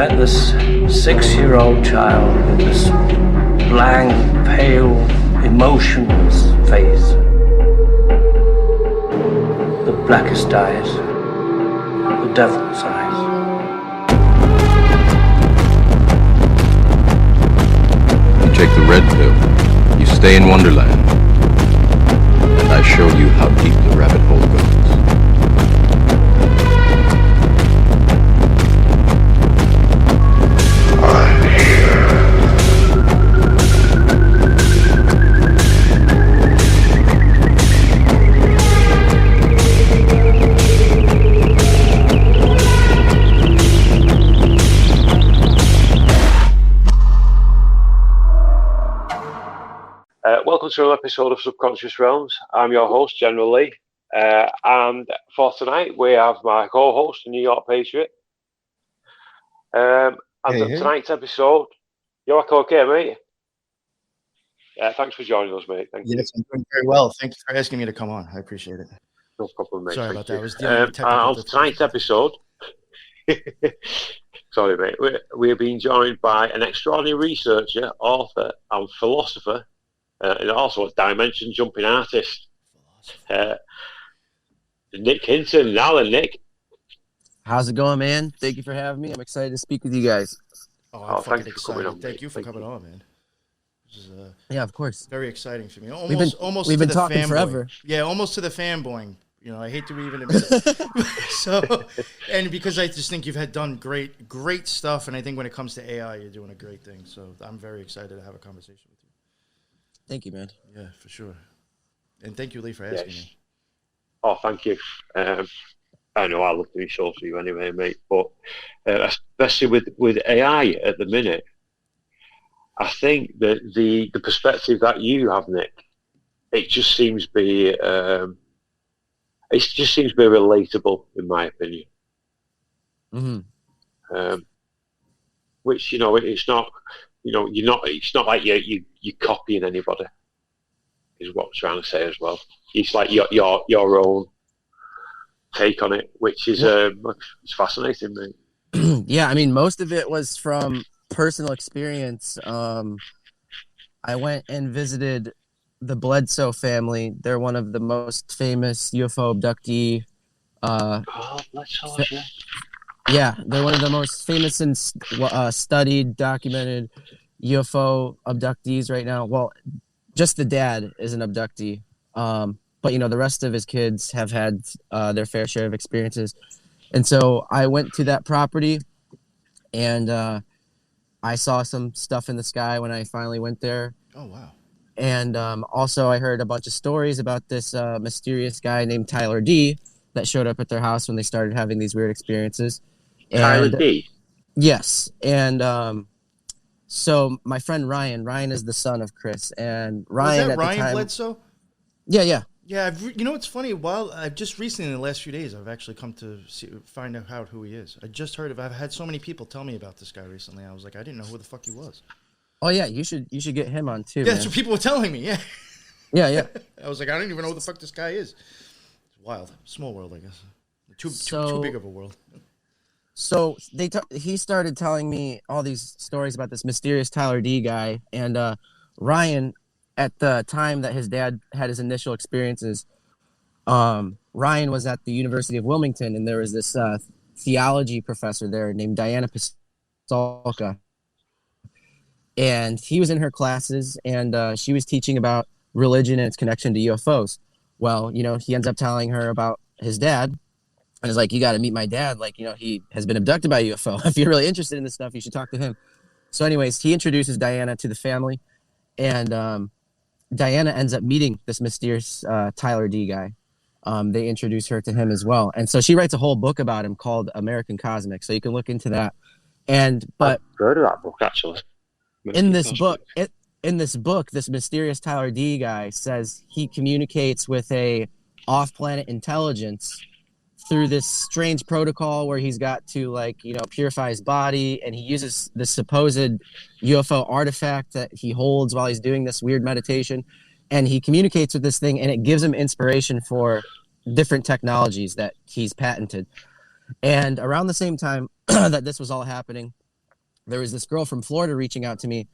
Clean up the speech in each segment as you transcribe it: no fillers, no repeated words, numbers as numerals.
met this 6-year-old child with this blank, pale, emotionless face. The blackest eyes, the devil's eyes. You take the red pill, you stay in Wonderland, and I show you how deep the rabbit hole goes. Welcome to another episode of Subconscious Realms. I'm your host, General Lee, and for tonight we have my co-host, the New York Patriot. Tonight's episode, you're okay, mate? Yeah, thanks for joining us, mate. Thank you. Yes, I'm doing very well. Thank you for asking me to come on. I appreciate it. No problem, mate. Sorry Thank about you. that. I was dealing with technical on tonight's episode, sorry, mate, we're being joined by an extraordinary researcher, author, and philosopher. And also a dimension jumping artist, Nick Hinton. Now then, Nick. How's it going, man? Thank you for having me. I'm excited to speak with you guys. I'm fucking excited. Thank you for coming on, man. This is, yeah, of course. Very exciting for me. We've been talking forever. Yeah, almost to the fanboying. You know, I hate to even admit it. So, and because I just think you've done great stuff, and I think when it comes to AI, you're doing a great thing. So I'm very excited to have a conversation with you. Thank you, man. Yeah, for sure. And thank you, Lee, for asking me. Oh, thank you. I know I love doing shows for you anyway, mate. But especially with AI at the minute, I think that the perspective that you have, Nick, it just seems to be relatable, in my opinion. Mm-hmm. Which, you know, it's not. You know, it's not like you're copying anybody, is what I'm trying to say as well. It's like your own take on it, which is it's fascinating, mate. Yeah, I mean, most of it was from personal experience. I went and visited the Bledsoe family. They're one of the most famous UFO abductee. Bledsoe, yeah. Yeah, they're one of the most famous and studied, documented UFO abductees right now. Well, just the dad is an abductee, but you know the rest of his kids have had their fair share of experiences. And so I went to that property, and I saw some stuff in the sky when I finally went there. Oh wow! And also I heard a bunch of stories about this mysterious guy named Tyler D that showed up at their house when they started having these weird experiences. Tyler D? Yes. And so my friend Ryan is the son of Chris. And Ryan, was that at Ryan the time, Bledsoe? Yeah. Yeah, you know what's funny? I've just recently, in the last few days, I've actually come to find out who he is. I just heard I've had so many people tell me about this guy recently. I was like, I didn't know who the fuck he was. Oh yeah, you should get him on too. Yeah, man. that's what people were telling me. Yeah. Yeah. I was like, I don't even know who the fuck this guy is. It's wild, small world, I guess. Too big of a world. So he started telling me all these stories about this mysterious Tyler D guy, and Ryan, at the time that his dad had his initial experiences, Ryan was at the University of Wilmington, and there was this theology professor there named Diana Pistolka, and he was in her classes, and she was teaching about religion and its connection to UFOs. Well, you know, he ends up telling her about his dad. And it's like, you got to meet my dad. Like, you know, he has been abducted by a UFO. If you're really interested in this stuff, you should talk to him. So anyways, he introduces Diana to the family. And Diana ends up meeting this mysterious Tyler D guy. They introduce her to him as well. And so she writes a whole book about him called American Cosmic. So you can look into that. But I've heard of that book, actually. In this book, this mysterious Tyler D guy says he communicates with a off-planet intelligence through this strange protocol where he's got to, like, you know, purify his body, and he uses this supposed UFO artifact that he holds while he's doing this weird meditation, and he communicates with this thing, and it gives him inspiration for different technologies that he's patented. And around the same time that this was all happening, there was this girl from Florida reaching out to me,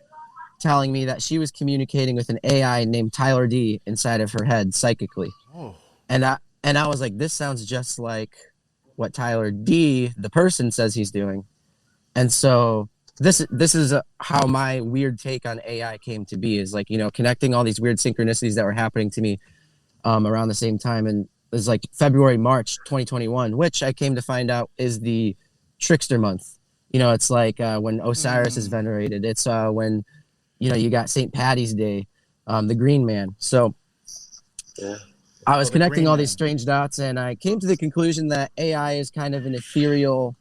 telling me that she was communicating with an AI named Tyler D inside of her head psychically. Oh. And I was like, this sounds just like what Tyler D, the person, says he's doing. And so this is how my weird take on AI came to be, is like, connecting all these weird synchronicities that were happening to me around the same time. And it was like February, March 2021, which I came to find out is the trickster month. It's like when Osiris is venerated. It's when, you got St. Patty's Day, the Green Man. So Yeah. I was the connecting Green all Man. these strange dots, and I came to the conclusion that AI is kind of an ethereal.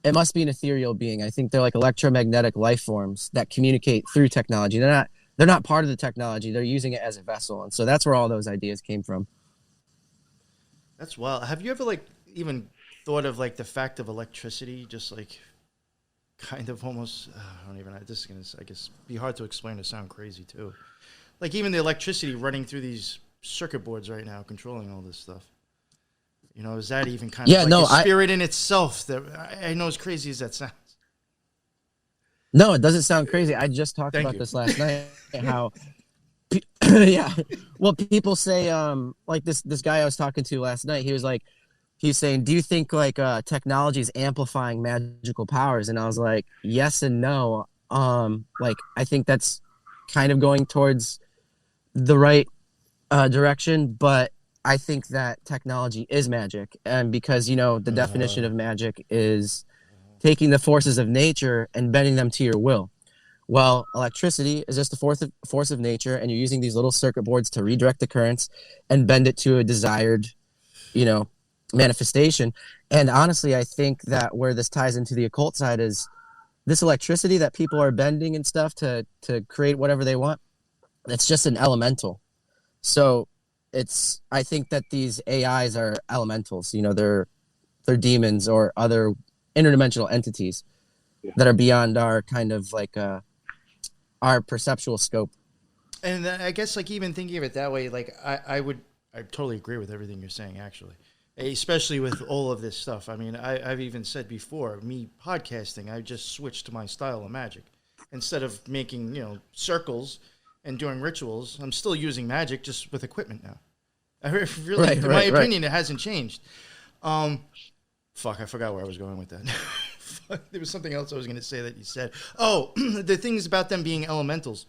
It must be an ethereal being. I think they're like electromagnetic life forms that communicate through technology. They're not part of the technology. They're using it as a vessel, and so that's where all those ideas came from. That's wild. Have you ever like even thought of like the fact of electricity, just like kind of almost? I don't even. This is gonna, I guess, be hard to explain to sound crazy too. Like even the electricity running through these circuit boards right now, controlling all this stuff. Is that even kind of like a spirit in itself? That I know, as crazy as that sounds. No, it doesn't sound crazy. I just talked about this last night. How, yeah. Well, people say, like this guy I was talking to last night. He's saying, do you think like technology is amplifying magical powers? And I was like, yes and no. Like I think that's kind of going towards the right direction, but I think that technology is magic, and because the definition of magic is taking the forces of nature and bending them to your will. Well, electricity is just the force of nature, and you're using these little circuit boards to redirect the currents and bend it to a desired, manifestation. And honestly, I think that where this ties into the occult side is this electricity that people are bending and stuff to create whatever they want. It's just an elemental. So I think that these AIs are elementals. They're demons or other interdimensional entities that are beyond our kind of like our perceptual scope. And I guess like even thinking of it that way, like I totally agree with everything you're saying, actually, especially with all of this stuff. I mean, I've even said before, me podcasting, I just switched to my style of magic. Instead of making, circles and doing rituals, I'm still using magic, just with equipment now. In my opinion, it hasn't changed. Fuck, I forgot where I was going with that. There was something else I was going to say that you said. Oh, the things about them being elementals.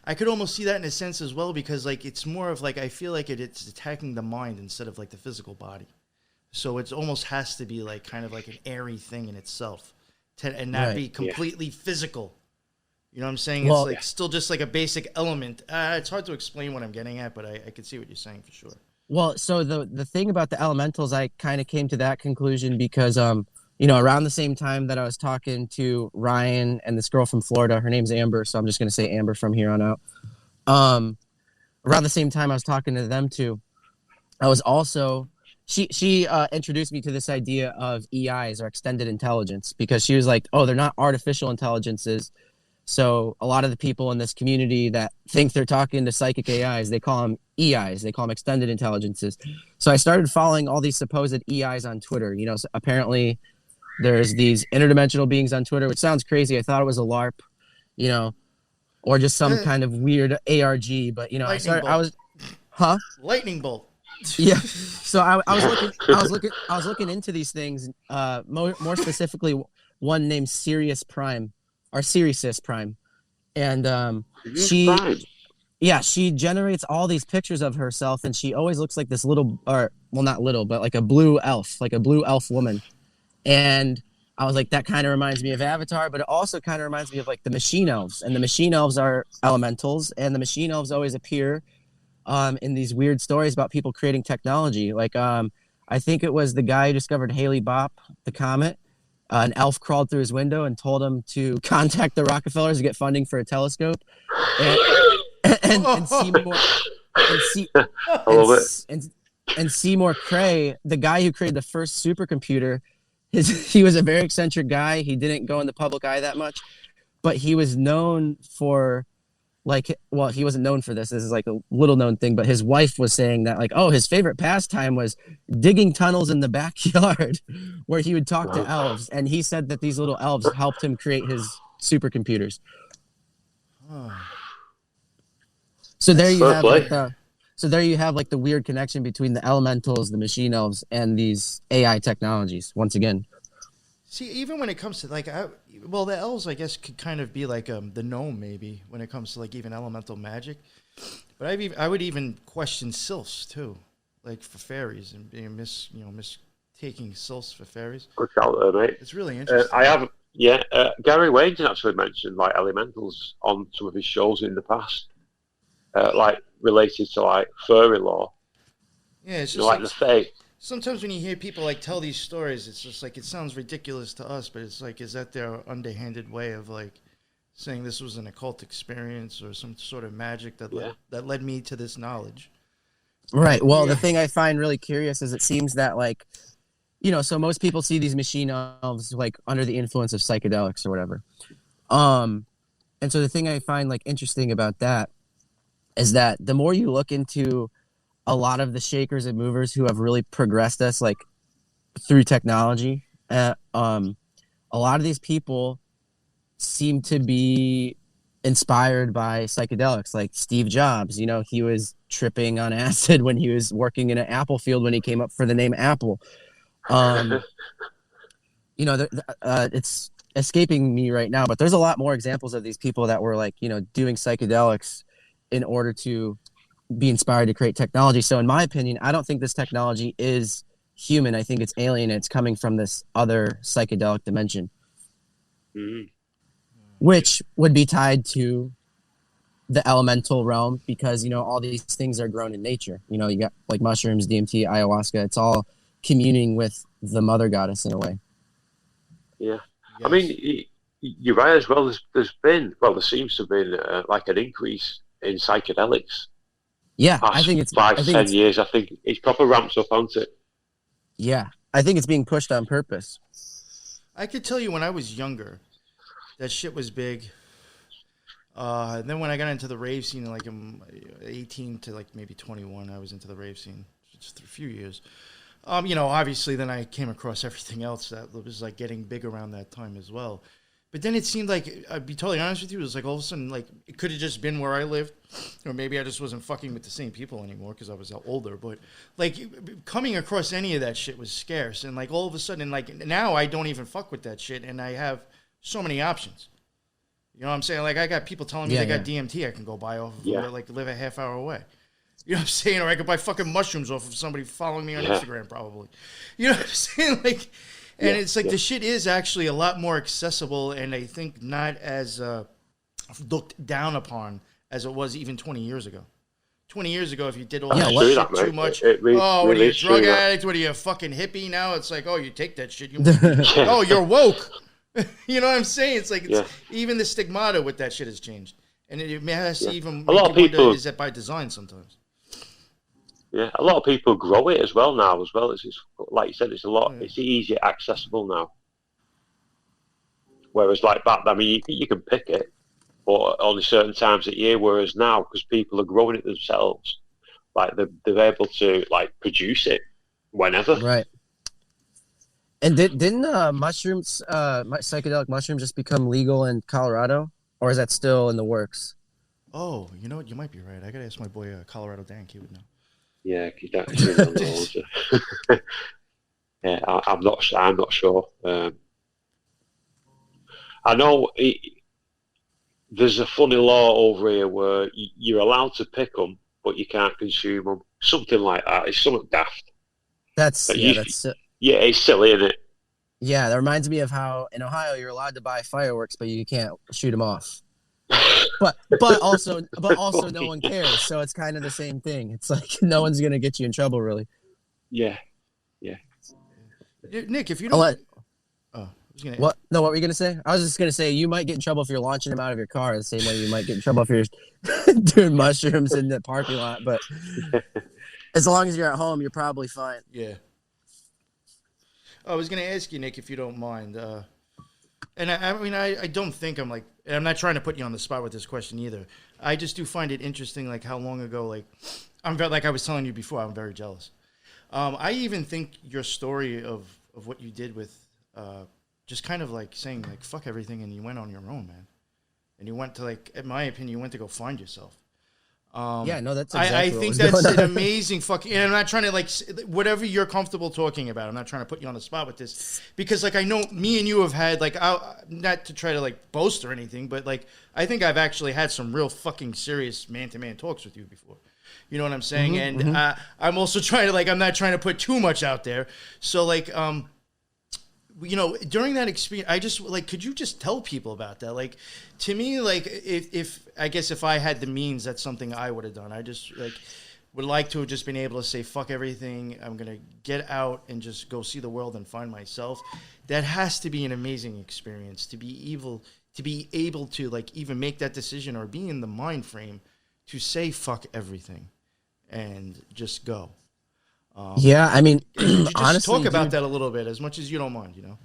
I could almost see that in a sense as well, because like it's more of like I feel like it's attacking the mind instead of like the physical body. So it almost has to be like kind of like an airy thing in itself, and not be completely physical. You know what I'm saying? Well, it's like still just like a basic element. It's hard to explain what I'm getting at, but I can see what you're saying for sure. Well, so the thing about the elementals, I kind of came to that conclusion because, around the same time that I was talking to Ryan and this girl from Florida, her name's Amber, so I'm just going to say Amber from here on out. Around the same time I was talking to them too, I was also, she introduced me to this idea of EIs, or extended intelligence, because she was like, oh, they're not artificial intelligences. So a lot of the people in this community that think they're talking to psychic AIs, they call them EIs. They call them extended intelligences. So I started following all these supposed EIs on Twitter. So apparently there's these interdimensional beings on Twitter, which sounds crazy. I thought it was a LARP, or just some kind of weird ARG. But Lightning bolt. Yeah. So I was looking into these things. More specifically, one named Sirius Prime. Or Sirius Prime, and she generates all these pictures of herself, and she always looks like this little, or well, not little, but like a blue elf woman. And I was like, that kind of reminds me of Avatar, but it also kind of reminds me of like the Machine Elves, and the Machine Elves are elementals, and the Machine Elves always appear in these weird stories about people creating technology. Like I think it was the guy who discovered Halley Bopp, the comet. An elf crawled through his window and told him to contact the Rockefellers to get funding for a telescope, and Seymour Cray, the guy who created the first supercomputer. He was a very eccentric guy. He didn't go in the public eye that much, but he was known for like, well, he wasn't known for this. This is like a little known thing, but his wife was saying that, like, oh, his favorite pastime was digging tunnels in the backyard where he would talk to elves. And he said that these little elves helped him create his supercomputers. So there you have like the weird connection between the elementals, the machine elves, and these AI technologies. Once again, see, even when it comes to like, the elves, I guess, could kind of be like the gnome, maybe, when it comes to like even elemental magic. But I would even question sylphs too, like for fairies and being mistaking sylphs for fairies. Good shout there, mate. It's really interesting. I have, Gary Wayne actually mentioned like elementals on some of his shows in the past, like related to like fairy lore. Yeah, it's just like the fae. Sometimes when you hear people like tell these stories, it's just like it sounds ridiculous to us, but it's like, is that their underhanded way of like saying this was an occult experience or some sort of magic that led me to this knowledge? Right. Well, the thing I find really curious is it seems that like, so most people see these machine elves like under the influence of psychedelics or whatever. And so the thing I find like interesting about that is that the more you look into a lot of the shakers and movers who have really progressed us like through technology, a lot of these people seem to be inspired by psychedelics. Like Steve Jobs, he was tripping on acid when he was working in an apple field when he came up for the name Apple. It's escaping me right now, but there's a lot more examples of these people that were like, doing psychedelics in order to be inspired to create technology. So in my opinion, I don't think this technology is human. I think it's alien. It's coming from this other psychedelic dimension, which would be tied to the elemental realm because, all these things are grown in nature. You got like mushrooms, DMT, ayahuasca. It's all communing with the mother goddess in a way. Yeah. Yes. I mean, you're right as well. There seems to have been like an increase in psychedelics. Yeah, I think it's 5-10 years. I think it's proper ramps up, hasn't it? Yeah, I think it's being pushed on purpose. I could tell you when I was younger, that shit was big. And then when I got into the rave scene, like I'm 18 to like maybe 21, I was into the rave scene just a few years. Obviously then I came across everything else that was like getting big around that time as well. But then it seemed like, I'd be totally honest with you, it was like all of a sudden, like, it could have just been where I lived. Or maybe I just wasn't fucking with the same people anymore because I was older. But, like, coming across any of that shit was scarce. And, like, all of a sudden, like, now I don't even fuck with that shit. And I have so many options. You know what I'm saying? Like, I got people telling me they got DMT I can go buy off of, like, live a half hour away. You know what I'm saying? Or I could buy fucking mushrooms off of somebody following me on Instagram, probably. You know what I'm saying? Like... And it's like the shit is actually a lot more accessible and I think not as looked down upon as it was even 20 years ago. 20 years ago, if you did all that shit too much, what are you, a drug addict? What are you, a fucking hippie now? It's like, oh, you take that shit. Oh, you're woke. You know what I'm saying? It's like even the stigmata with that shit has changed. And it has to even a lot of people wonder, is that by design sometimes? Yeah, a lot of people grow it as well now. It's like you said, it's a lot. It's easier accessible now. Whereas like back, I mean, you can pick it, but only certain times of year. Whereas now, because people are growing it themselves, like they're able to like produce it whenever. Right. And didn't mushrooms, psychedelic mushrooms, just become legal in Colorado, or is that still in the works? Oh, you know what? You might be right. I gotta ask my boy Colorado Dank. He would know. Yeah, he's actually I'm not sure. I know there's a funny law over here where you're allowed to pick them, but you can't consume them. Something like that. It's something daft. That's it's silly, isn't it? Yeah, that reminds me of how in Ohio you're allowed to buy fireworks, but you can't shoot them off. But also no one cares, so it's kind of the same thing. It's like no one's gonna get you in trouble, really. Yeah. Nick, if you don't, what? No, what were you gonna say? I was just gonna say you might get in trouble if you're launching them out of your car, the same way you might get in trouble if you're doing mushrooms in the parking lot. But as long as you're at home, you're probably fine. Yeah. I was gonna ask you, Nick, if you don't mind. And I mean, I don't think I'm like and I'm not trying to put you on the spot with this question either. I just do find it interesting, like how long ago, like like I was telling you before, I'm very jealous. I even think your story of what you did with just kind of like saying like fuck everything, and you went on your own, man, and you went to like, in my opinion, you went to go find yourself. Yeah, no, that's exactly I what think was that's going an on. amazing fucking, and I'm not trying to like, whatever you're comfortable talking about, I'm not trying to put you on the spot with this, because like I know me and you have had like, not to try to like boast or anything, but like I think I've actually had some real fucking serious man-to-man talks with you before. You know what I'm saying? And I'm also trying to like, I'm not trying to put too much out there. So like, you know, during that experience, I just like, could you just tell people about that? Like, to me, like, if I guess if I had the means, that's something I would have done. I just like would like to have just been able to say, fuck everything. I'm going to get out and just go see the world and find myself. That has to be an amazing experience to be able to like even make that decision or be in the mind frame to say, fuck everything and just go. Yeah, I mean, Could you just honestly, talk about dude, that a little bit, as much as you don't mind, you know?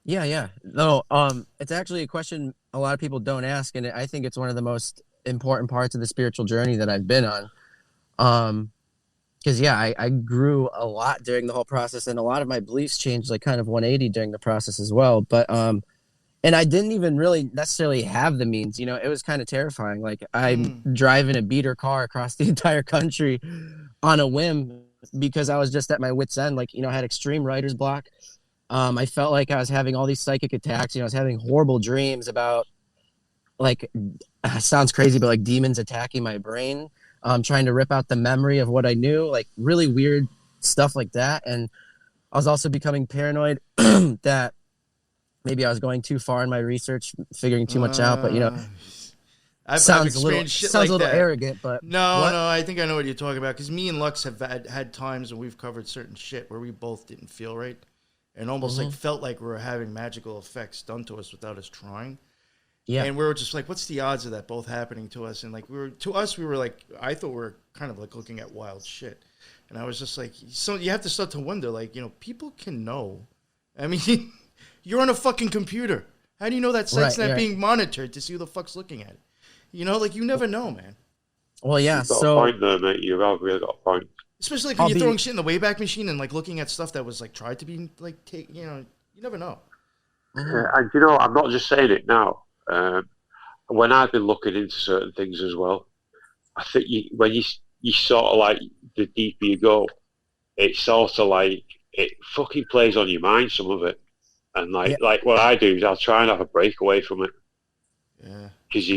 Yeah. No, it's actually a question a lot of people don't ask, and I think it's one of the most important parts of the spiritual journey that I've been on. Because yeah, I grew a lot during the whole process, and a lot of my beliefs changed like kind of 180 during the process as well. But and I didn't even really necessarily have the means, you know. It was kind of terrifying. Like I'm driving a beater car across the entire country on a whim because I was just at my wit's end. Like, you know, I had extreme writer's block. I felt like I was having all these psychic attacks. You know, I was having horrible dreams about, like, sounds crazy, but like demons attacking my brain, trying to rip out the memory of what I knew, like really weird stuff like that. And I was also becoming paranoid that maybe I was going too far in my research, figuring too much out. But, you know, I've sounds a little experienced shit like that. arrogant, but No, what? I think I know what you're talking about, because me and Lux have had times when we've covered certain shit where we both didn't feel right and almost like felt like we were having magical effects done to us without us trying. Yeah. And we were just like, what's the odds of that both happening to us? And like, we were like, I thought we were kind of like looking at wild shit. And I was just like, so you have to start to wonder, like, you know, people can know. I mean, you're on a fucking computer. How do you know that site's not being monitored to see who the fuck's looking at it? You know, like, you never know, man. Well, yeah, You've got so... a point there, mate. You've really got a point. Especially like when you're throwing shit in the Wayback Machine and like looking at stuff that was like tried to be like, you know, you never know. And you know, I'm not just saying it now. When I've been looking into certain things as well, I think when you sort of like, the deeper you go, it's sort of like it fucking plays on your mind, some of it. And like what I do is I'll try and have a break away from it. Yeah. Because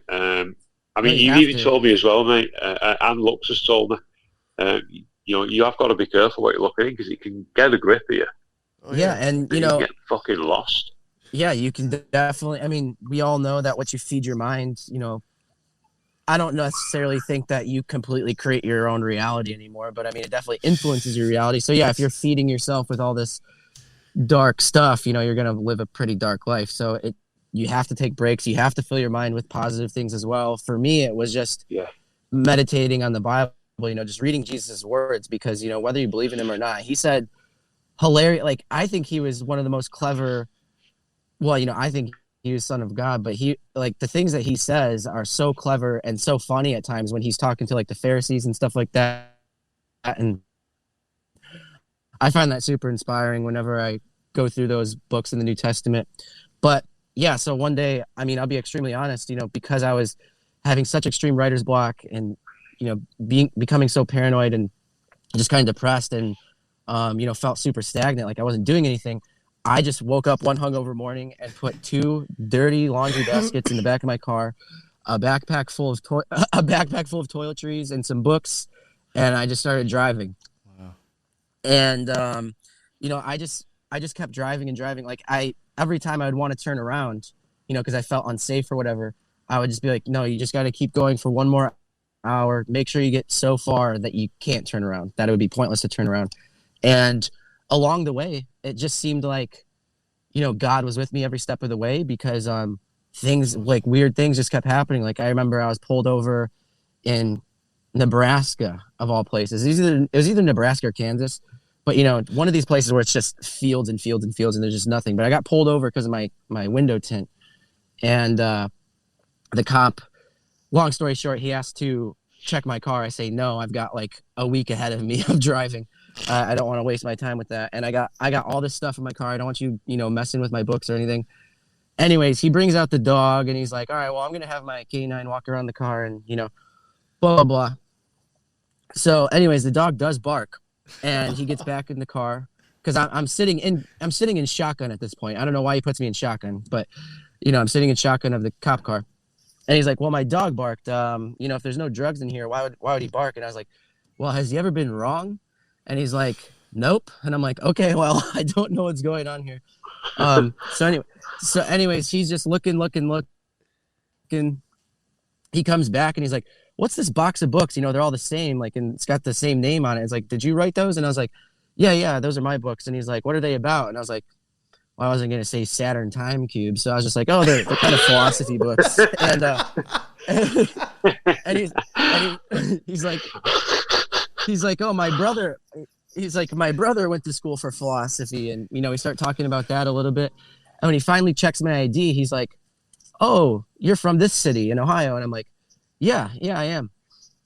I mean, you've even told me as well, mate, and Lux has told me, you know, you have got to be careful what you're looking in because it can get a grip of you. Oh, yeah, and you know, get fucking lost. Yeah, you can definitely. I mean, we all know that what you feed your mind, you know, I don't necessarily think that you completely create your own reality anymore, but I mean, it definitely influences your reality. So yeah, if you're feeding yourself with all this dark stuff, you know, you're gonna live a pretty dark life. So you have to take breaks. You have to fill your mind with positive things as well. For me, it was just meditating on the Bible, you know, just reading Jesus' words, because, you know, whether you believe in him or not, he said hilarious. Like, I think he was one of the most clever. Well, you know, I think he was son of God, but he, like, the things that he says are so clever and so funny at times when he's talking to like the Pharisees and stuff like that. And I find that super inspiring whenever I go through those books in the New Testament. But yeah, so one day, I mean, I'll be extremely honest, you know, because I was having such extreme writer's block and, you know, becoming so paranoid and just kind of depressed and, you know, felt super stagnant, like I wasn't doing anything. I just woke up one hungover morning and put 2 dirty laundry baskets in the back of my car, a backpack full of toiletries and some books, and I just started driving. Wow. And you know, I just kept driving and driving. Like, every time I would want to turn around, you know, because I felt unsafe or whatever, I would just be like, no, you just got to keep going for one more hour. Make sure you get so far that you can't turn around, that it would be pointless to turn around. And along the way, it just seemed like, you know, God was with me every step of the way, because things, like weird things, just kept happening. Like, I remember I was pulled over in Nebraska, of all places. It was either Nebraska or Kansas, but, you know, one of these places where it's just fields and fields and fields and there's just nothing. But I got pulled over because of my window tint. And the cop, long story short, he asked to check my car. I say no, I've got like a week ahead of me of driving. I don't want to waste my time with that. And I got all this stuff in my car. I don't want you, messing with my books or anything. Anyways, he brings out the dog and he's like, all right, well, I'm going to have my canine walk around the car and, blah, blah, blah. So anyways, the dog does bark and he gets back in the car because I'm sitting in shotgun at this point. I don't know why he puts me in shotgun, but, I'm sitting in shotgun of the cop car. And he's like, well, my dog barked. If there's no drugs in here, why would he bark? And I was like, well, has he ever been wrong? And he's like, nope. And I'm like, okay, well, I don't know what's going on here. So anyways, he's just looking. He comes back and he's like, what's this box of books? They're all the same, like, and it's got the same name on it. It's like, did you write those? And I was like, yeah, those are my books. And he's like, what are they about? And I was like, well, I wasn't going to say Saturn time cube. So I was just like, oh, they're kind of philosophy books. And he's like, oh, my brother went to school for philosophy. And, we start talking about that a little bit. And when he finally checks my ID, he's like, oh, you're from this city in Ohio. And I'm like, yeah, I am.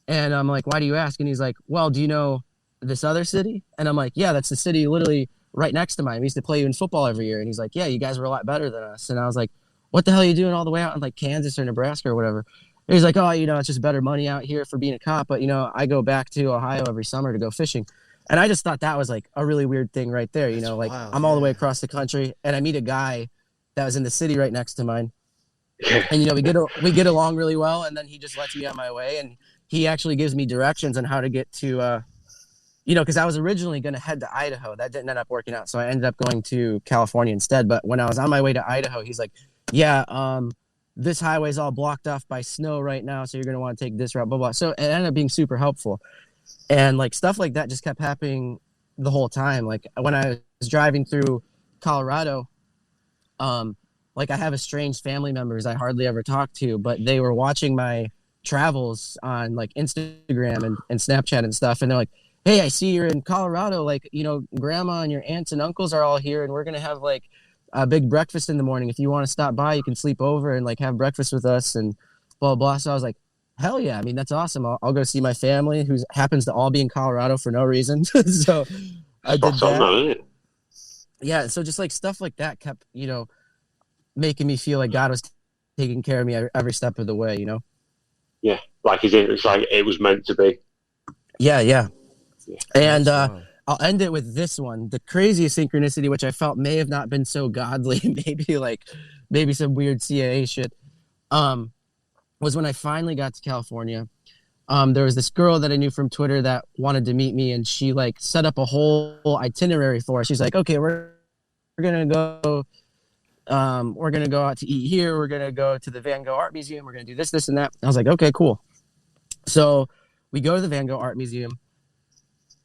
And I'm like, why do you ask? And he's like, well, do you know this other city? And I'm like, yeah, that's the city literally right next to mine. We used to play you in football every year. And he's like, yeah, you guys were a lot better than us. And I was like, what the hell are you doing all the way out in like Kansas or Nebraska or whatever? And he's like, oh, it's just better money out here for being a cop. But, I go back to Ohio every summer to go fishing. And I just thought that was like a really weird thing right there. That's like wild, I'm all the way across the country and I meet a guy that was in the city right next to mine. And, we get along really well. And then he just lets me on my way. And he actually gives me directions on how to get to, because I was originally going to head to Idaho. That didn't end up working out. So I ended up going to California instead. But when I was on my way to Idaho, he's like, yeah, this highway's all blocked off by snow right now. So you're going to want to take this route, blah, blah. So it ended up being super helpful. And like stuff like that just kept happening the whole time. Like when I was driving through Colorado, like I have estranged family members I hardly ever talk to, but they were watching my travels on like Instagram and Snapchat and stuff. And they're like, hey, I see you're in Colorado. Like, grandma and your aunts and uncles are all here and we're going to have like a big breakfast in the morning. If you want to stop by, you can sleep over and like have breakfast with us and blah, blah. So I was like, hell yeah. I mean, that's awesome. I'll go see my family who happens to all be in Colorado for no reason. So I did that. Yeah. So just like stuff like that kept, making me feel like God was taking care of me every step of the way, Yeah. Like it's like it was meant to be. Yeah. And I'll end it with this one. The craziest synchronicity, which I felt may have not been so godly, maybe some weird CIA shit, was when I finally got to California. There was this girl that I knew from Twitter that wanted to meet me, and she like set up a whole itinerary for us. She's like, okay, we're gonna go out to eat here. We're gonna go to the Van Gogh Art Museum. We're gonna do this, and that. I was like, okay, cool. So we go to the Van Gogh Art Museum,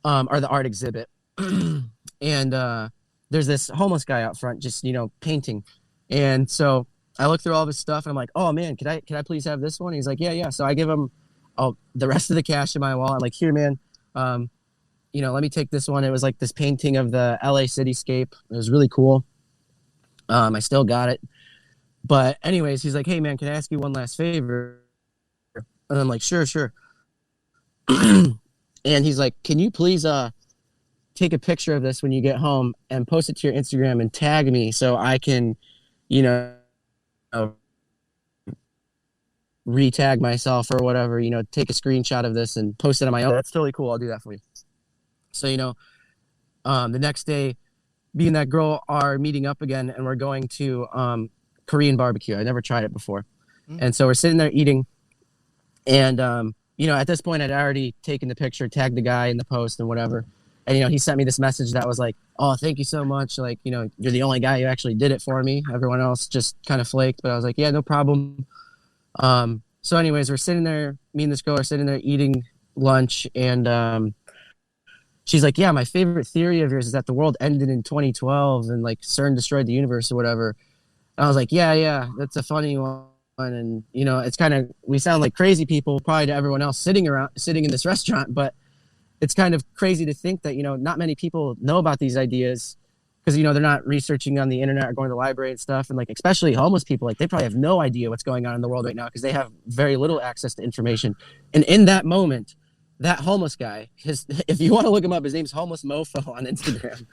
or the art exhibit, and there's this homeless guy out front just painting. And so I look through all of his stuff and I'm like, oh man, can I please have this one? He's like, yeah. So I give him the rest of the cash in my wallet. I'm like, here, man, let me take this one. It was like this painting of the LA cityscape. It was really cool. I still got it. But anyways, he's like, hey man, can I ask you one last favor? And I'm like, sure. And he's like, can you please take a picture of this when you get home and post it to your Instagram and tag me so I can, retag myself or whatever, take a screenshot of this and post it on my own. That's totally cool. I'll do that for you. So, the next day, me and that girl are meeting up again and we're going to Korean barbecue. I never tried it before. And so we're sitting there eating and, at this point I'd already taken the picture, tagged the guy in the post and whatever. And, he sent me this message that was like, oh, thank you so much. Like, you're the only guy who actually did it for me. Everyone else just kind of flaked. But I was like, yeah, no problem. So anyways, we're sitting there, me and this girl are sitting there eating lunch. And she's like, yeah, my favorite theory of yours is that the world ended in 2012 and like CERN destroyed the universe or whatever. And I was like, yeah, that's a funny one. And, it's kind of, we sound like crazy people probably to everyone else sitting in this restaurant. But it's kind of crazy to think that, not many people know about these ideas because they're not researching on the internet or going to the library and stuff, and like especially homeless people, like they probably have no idea what's going on in the world right now because they have very little access to information. And in that moment, that homeless guy, if you want to look him up, his name's Homeless Mofo on Instagram.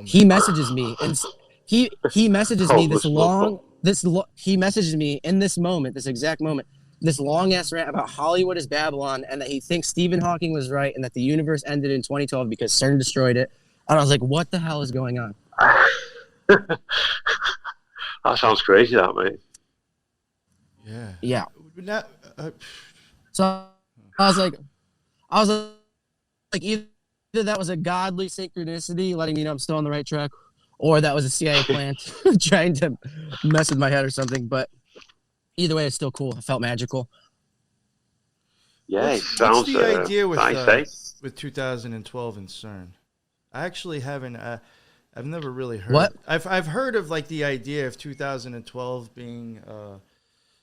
He messages me, and he messages me he messages me in this moment, this exact moment, this long ass rant about Hollywood is Babylon and that he thinks Stephen Hawking was right and that the universe ended in 2012 because CERN destroyed it. And I was like, what the hell is going on? That sounds crazy, that, mate. Yeah. Yeah. Now, So I was like, either that was a godly synchronicity, letting me know I'm still on the right track, or that was a CIA plant trying to mess with my head or something. But either way, it's still cool. It felt magical. Yeah, what's the idea with nice, with 2012 and CERN? I actually haven't. I've never really heard. What? I've heard of like the idea of 2012 being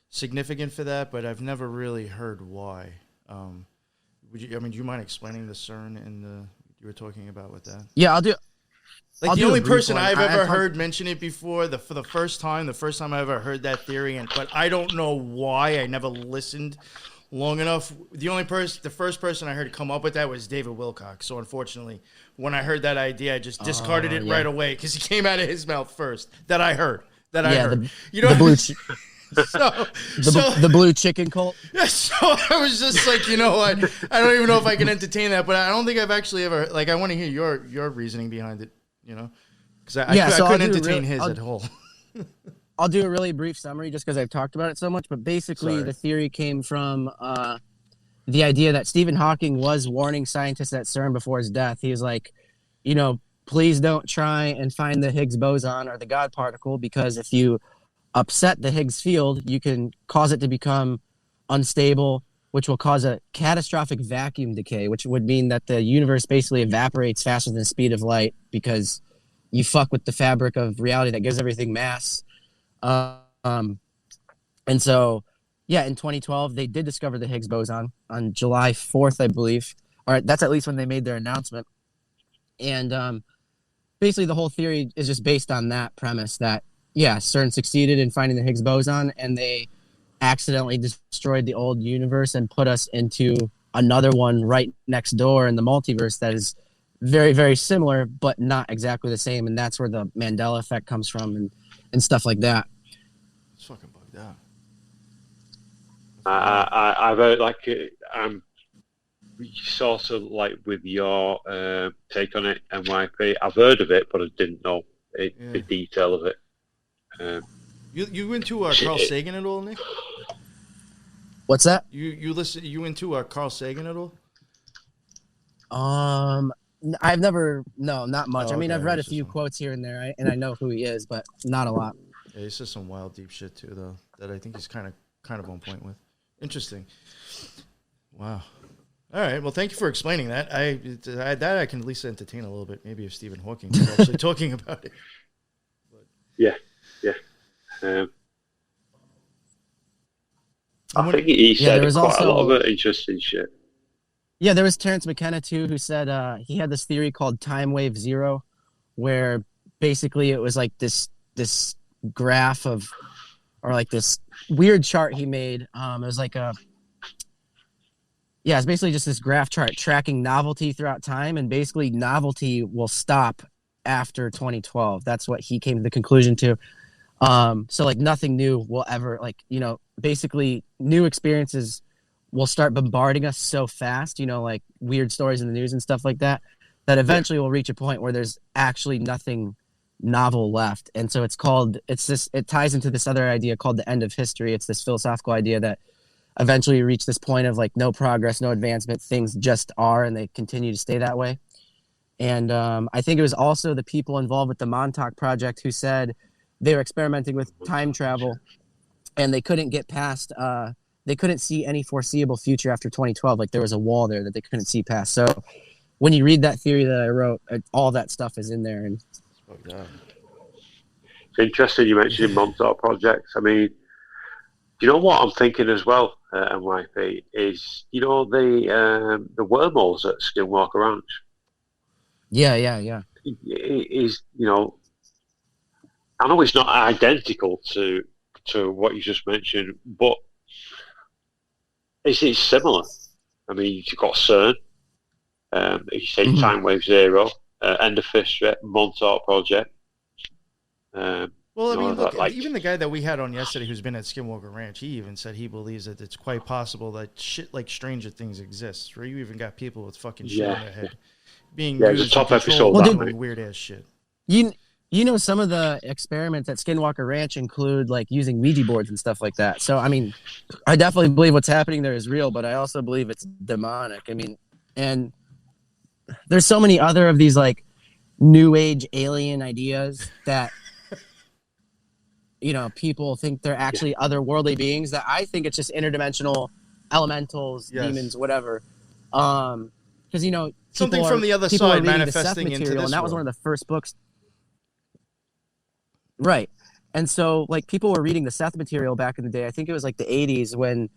significant for that, but I've never really heard why. Do you mind explaining the CERN and you were talking about with that? Yeah, I'll do. Like the only person I've ever heard mention it before, for the first time I ever heard that theory, but I don't know why. I never listened long enough. The first person I heard come up with that was David Wilcock. So unfortunately, when I heard that idea, I just discarded it right away because it came out of his mouth first. That I heard. The blue. The blue chicken cult. Yeah, so I was just like, you know what? I don't even know if I can entertain that, but I don't think I've actually ever like. I want to hear your reasoning behind it. Because I couldn't entertain his at all. I'll do a really brief summary just because I've talked about it so much. But basically, the theory came from the idea that Stephen Hawking was warning scientists at CERN before his death. He was like, please don't try and find the Higgs boson or the God particle, because if you upset the Higgs field, you can cause it to become unstable, which will cause a catastrophic vacuum decay, which would mean that the universe basically evaporates faster than the speed of light because you fuck with the fabric of reality that gives everything mass. And so, in 2012, they did discover the Higgs boson on July 4th, I believe. Or that's at least when they made their announcement. And basically the whole theory is just based on that premise that, CERN succeeded in finding the Higgs boson, and they accidentally destroyed the old universe and put us into another one right next door in the multiverse that is very, very similar, but not exactly the same. And that's where the Mandela effect comes from and stuff like that. It's fucking bugged out. I've heard sort of like with your take on it, NYP. I've heard of it, but I didn't know the detail of it. You into Carl Sagan at all, Nick? What's that? You into Carl Sagan at all? I've never, not much. Oh, I mean, okay. I've read a few quotes here and there, and I know who he is, but not a lot. Yeah, he says some wild, deep shit too, though, that I think he's kind of on point with. Interesting. Wow. All right. Well, thank you for explaining that. I can at least entertain a little bit. Maybe if Stephen Hawking was actually talking about it. But. Yeah. I think he said quite a lot of interesting shit. Yeah, there was Terrence McKenna too, who said he had this theory called time wave zero, where basically it was like this graph of, or like this weird chart he made. It was like it's basically just this graph chart tracking novelty throughout time, and basically novelty will stop after 2012. That's what he came to the conclusion to. So like nothing new will ever, basically new experiences will start bombarding us so fast, like weird stories in the news and stuff like that, that eventually we'll reach a point where there's actually nothing novel left. And so it ties into this other idea called the end of history. It's this philosophical idea that eventually you reach this point of like no progress, no advancement, things just are, and they continue to stay that way. And I think it was also the people involved with the Montauk Project who said they were experimenting with time travel, and they couldn't get past. They couldn't see any foreseeable future after 2012. Like there was a wall there that they couldn't see past. So when you read that theory that I wrote, all that stuff is in there. And it's interesting you mentioned Montauk projects. I mean, you know what I'm thinking as well, NYP, is the wormholes at Skinwalker Ranch. Yeah. is, I know it's not identical to what you just mentioned, but it's similar. I mean, you've got CERN, you say Time Wave Zero, End of History, Montauk Project. Well, I mean, look, even the guy that we had on yesterday who's been at Skinwalker Ranch, he even said he believes that it's quite possible that shit like Stranger Things exists, where you even got people with fucking shit in their head being used it's a top to episode. control weird ass shit. You know, some of the experiments at Skinwalker Ranch include like using Ouija boards and stuff like that. So, I mean, I definitely believe what's happening there is real, but I also believe it's demonic. I mean, and there's so many other of these like new age alien ideas that, people think they're actually otherworldly beings that I think it's just interdimensional elementals, demons, whatever. Because, something from the other side manifesting into this and that was one of the first books. Right. And so, like, people were reading the Seth material back in the day. I think it was like the 80s when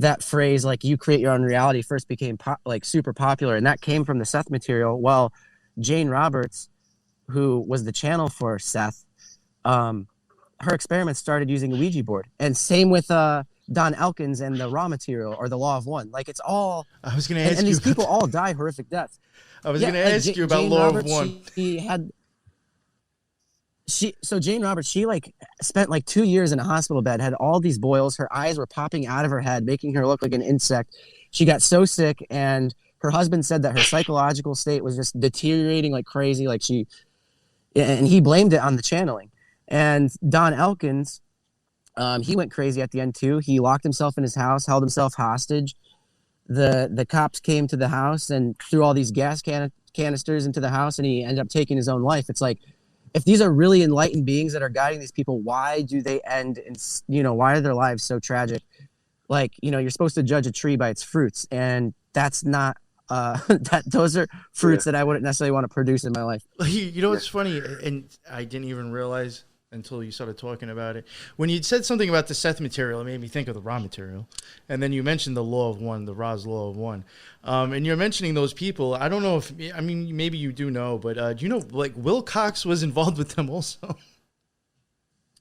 that phrase, like, you create your own reality first became, super popular. And that came from the Seth material. Well, Jane Roberts, who was the channel for Seth, her experiments started using a Ouija board. And same with Don Elkins and the raw material or the Law of One. Like, it's all... I was going to ask you... And these people all die horrific deaths. I was going to ask you about Jane Law Roberts, of One. Jane Roberts, she like spent like 2 years in a hospital bed, had all these boils. Her eyes were popping out of her head, making her look like an insect. She got so sick, and her husband said that her psychological state was just deteriorating like crazy. And he blamed it on the channeling. And Don Elkins, he went crazy at the end too. He locked himself in his house, held himself hostage. The cops came to the house and threw all these gas canisters into the house, and he ended up taking his own life. It's like, if these are really enlightened beings that are guiding these people, why do they end in, why are their lives so tragic? Like, you're supposed to judge a tree by its fruits, and that's not, those are fruits that I wouldn't necessarily want to produce in my life. What's funny, and I didn't even realize until you started talking about it. When you said something about the Seth material, it made me think of the raw material. And then you mentioned the Law of One, the Ra's Law of One. And you're mentioning those people. I don't know maybe you do know, but do you know, like, Will Cox was involved with them also?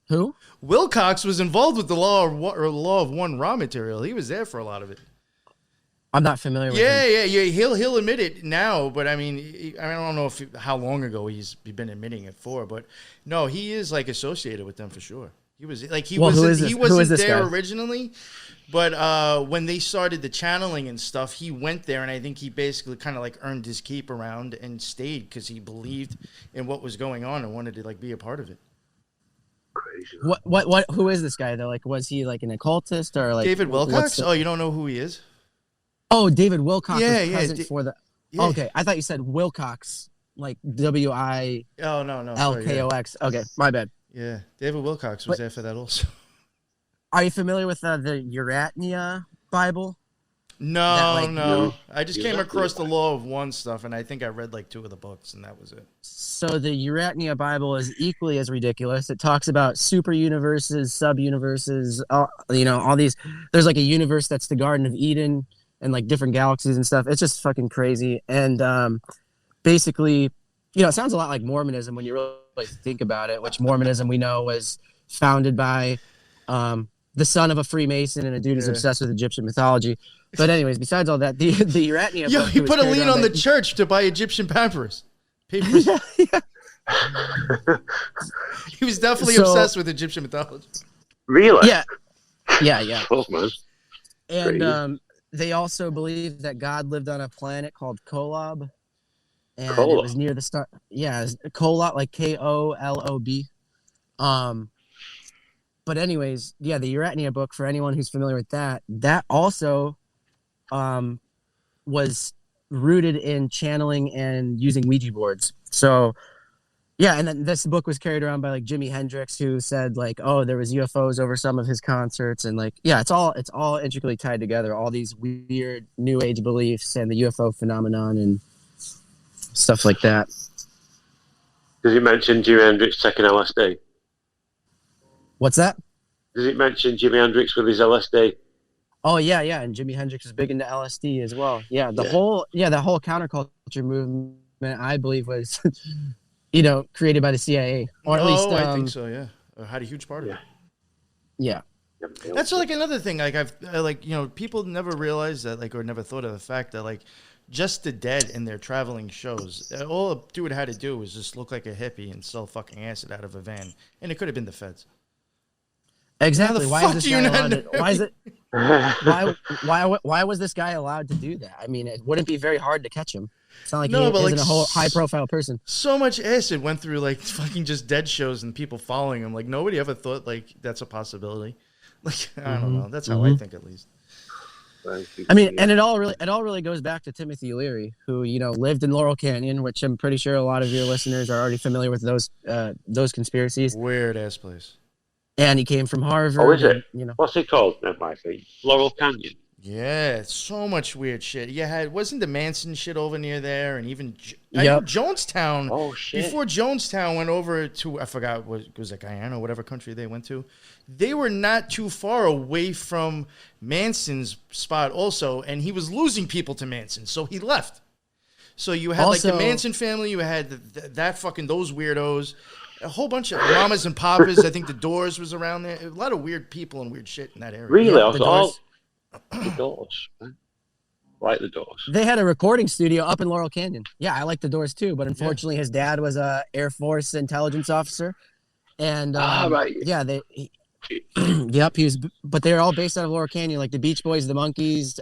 Who? Will Cox was involved with the Law of One raw material. He was there for a lot of it. I'm not familiar with him. Yeah. He'll admit it now, but I mean, I don't know how long ago he's been admitting it for, but no, he is like associated with them for sure. He was like he wasn't there originally, but when they started the channeling and stuff, he went there, and I think he basically kind of like earned his keep around and stayed because he believed in what was going on and wanted to like be a part of it. Crazy. What? Who is this guy though? Like, was he like an occultist or like David Wilcox? Oh, you don't know who he is? Oh, David Wilcox was present for the... Yeah. Okay, I thought you said Wilcox, like W-I... Oh, no. L-K-O-X. Okay, my bad. Yeah, David Wilcox was there for that also. Are you familiar with the Uratnia Bible? No. I just came across the Law of One stuff, and I think I read like 2 of the books, and that was it. So the Uratnia Bible is equally as ridiculous. It talks about super universes, sub-universes, all these... There's like a universe that's the Garden of Eden, and like different galaxies and stuff. It's just fucking crazy. And basically, it sounds a lot like Mormonism when you really think about it, which Mormonism we know was founded by the son of a Freemason and a dude who's obsessed with Egyptian mythology. But anyways, besides all that, the Uratnia... Yo, he put a lien on the church to buy Egyptian papyrus. He was definitely obsessed with Egyptian mythology. Really? Yeah. Oh, man. And they also believe that God lived on a planet called Kolob, and it was near the star. Yeah, Kolob, like K-O-L-O-B. But anyways, the Uratnia book, for anyone who's familiar with that also was rooted in channeling and using Ouija boards. So, and then this book was carried around by like Jimi Hendrix, who said like, oh, there was UFOs over some of his concerts, and like, it's all intricately tied together. All these weird New Age beliefs and the UFO phenomenon and stuff like that. Does it mention Jimi Hendrix taking LSD? What's that? Does it mention Jimi Hendrix with his LSD? Oh yeah, and Jimi Hendrix is big into LSD as well. Yeah, the whole counterculture movement, I believe, was created by the CIA, or at least. I think so. Yeah, or had a huge part of it. Yeah. That's like another thing. Like people never realize that, like, or never thought of the fact that, like, just the dead in their traveling shows, all a dude had to do was just look like a hippie and sell fucking acid out of a van, and it could have been the feds. Exactly. How the Why fuck is this do you guy not allowed to, know? why is it? Why was this guy allowed to do that? I mean, it wouldn't be very hard to catch him. It's not like he isn't a whole high-profile person. So much acid went through, like, fucking just dead shows and people following him. Like, nobody ever thought, like, that's a possibility. Like, I don't know. That's how I think, at least. I mean, and it all really goes back to Timothy Leary, who lived in Laurel Canyon, which I'm pretty sure a lot of your listeners are already familiar with those conspiracies. Weird ass place. And he came from Harvard. Oh, is it? And, What's it called? That might be Laurel Canyon. Yeah, so much weird shit. Yeah, wasn't the Manson shit over near there, and even Jonestown. Oh shit! Before Jonestown went over to, I forgot, was it Guyana, whatever country they went to. They were not too far away from Manson's spot also, and he was losing people to Manson, so he left. So you had like the Manson family, you had that fucking those weirdos, a whole bunch of mamas and papas. I think the Doors was around there. A lot of weird people and weird shit in that area. Really? Yeah, The Doors. I like the Doors. They had a recording studio up in Laurel Canyon. Yeah, I like the Doors too, but unfortunately, his dad was a Air Force intelligence officer, and right. Yeah, yep, he was. But they're all based out of Laurel Canyon, like the Beach Boys, the Monkees,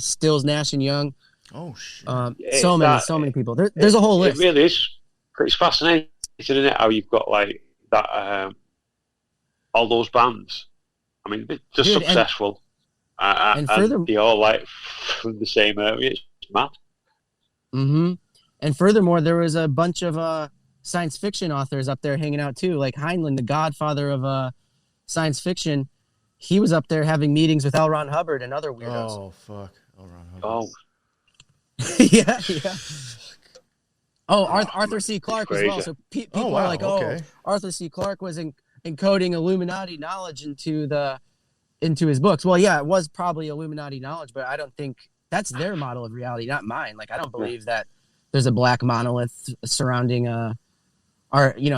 Stills, Nash and Young. Oh shit! So many people. There's a whole list. It really is. It's fascinating, isn't it? How you've got like that, all those bands. I mean, they're just successful. And they all like from the same area. It's mad. Mm-hmm. And furthermore, there was a bunch of science fiction authors up there hanging out too, like Heinlein, the godfather of science fiction. He was up there having meetings with L. Ron Hubbard and other weirdos. Oh fuck, L. Ron Hubbard. Oh, yeah. Oh, Arthur C. Clarke as well. So people are like, Arthur C. Clarke was encoding Illuminati knowledge into his books. Well, yeah, it was probably Illuminati knowledge, but I don't think that's their model of reality, not mine. Like, I don't believe that there's a black monolith surrounding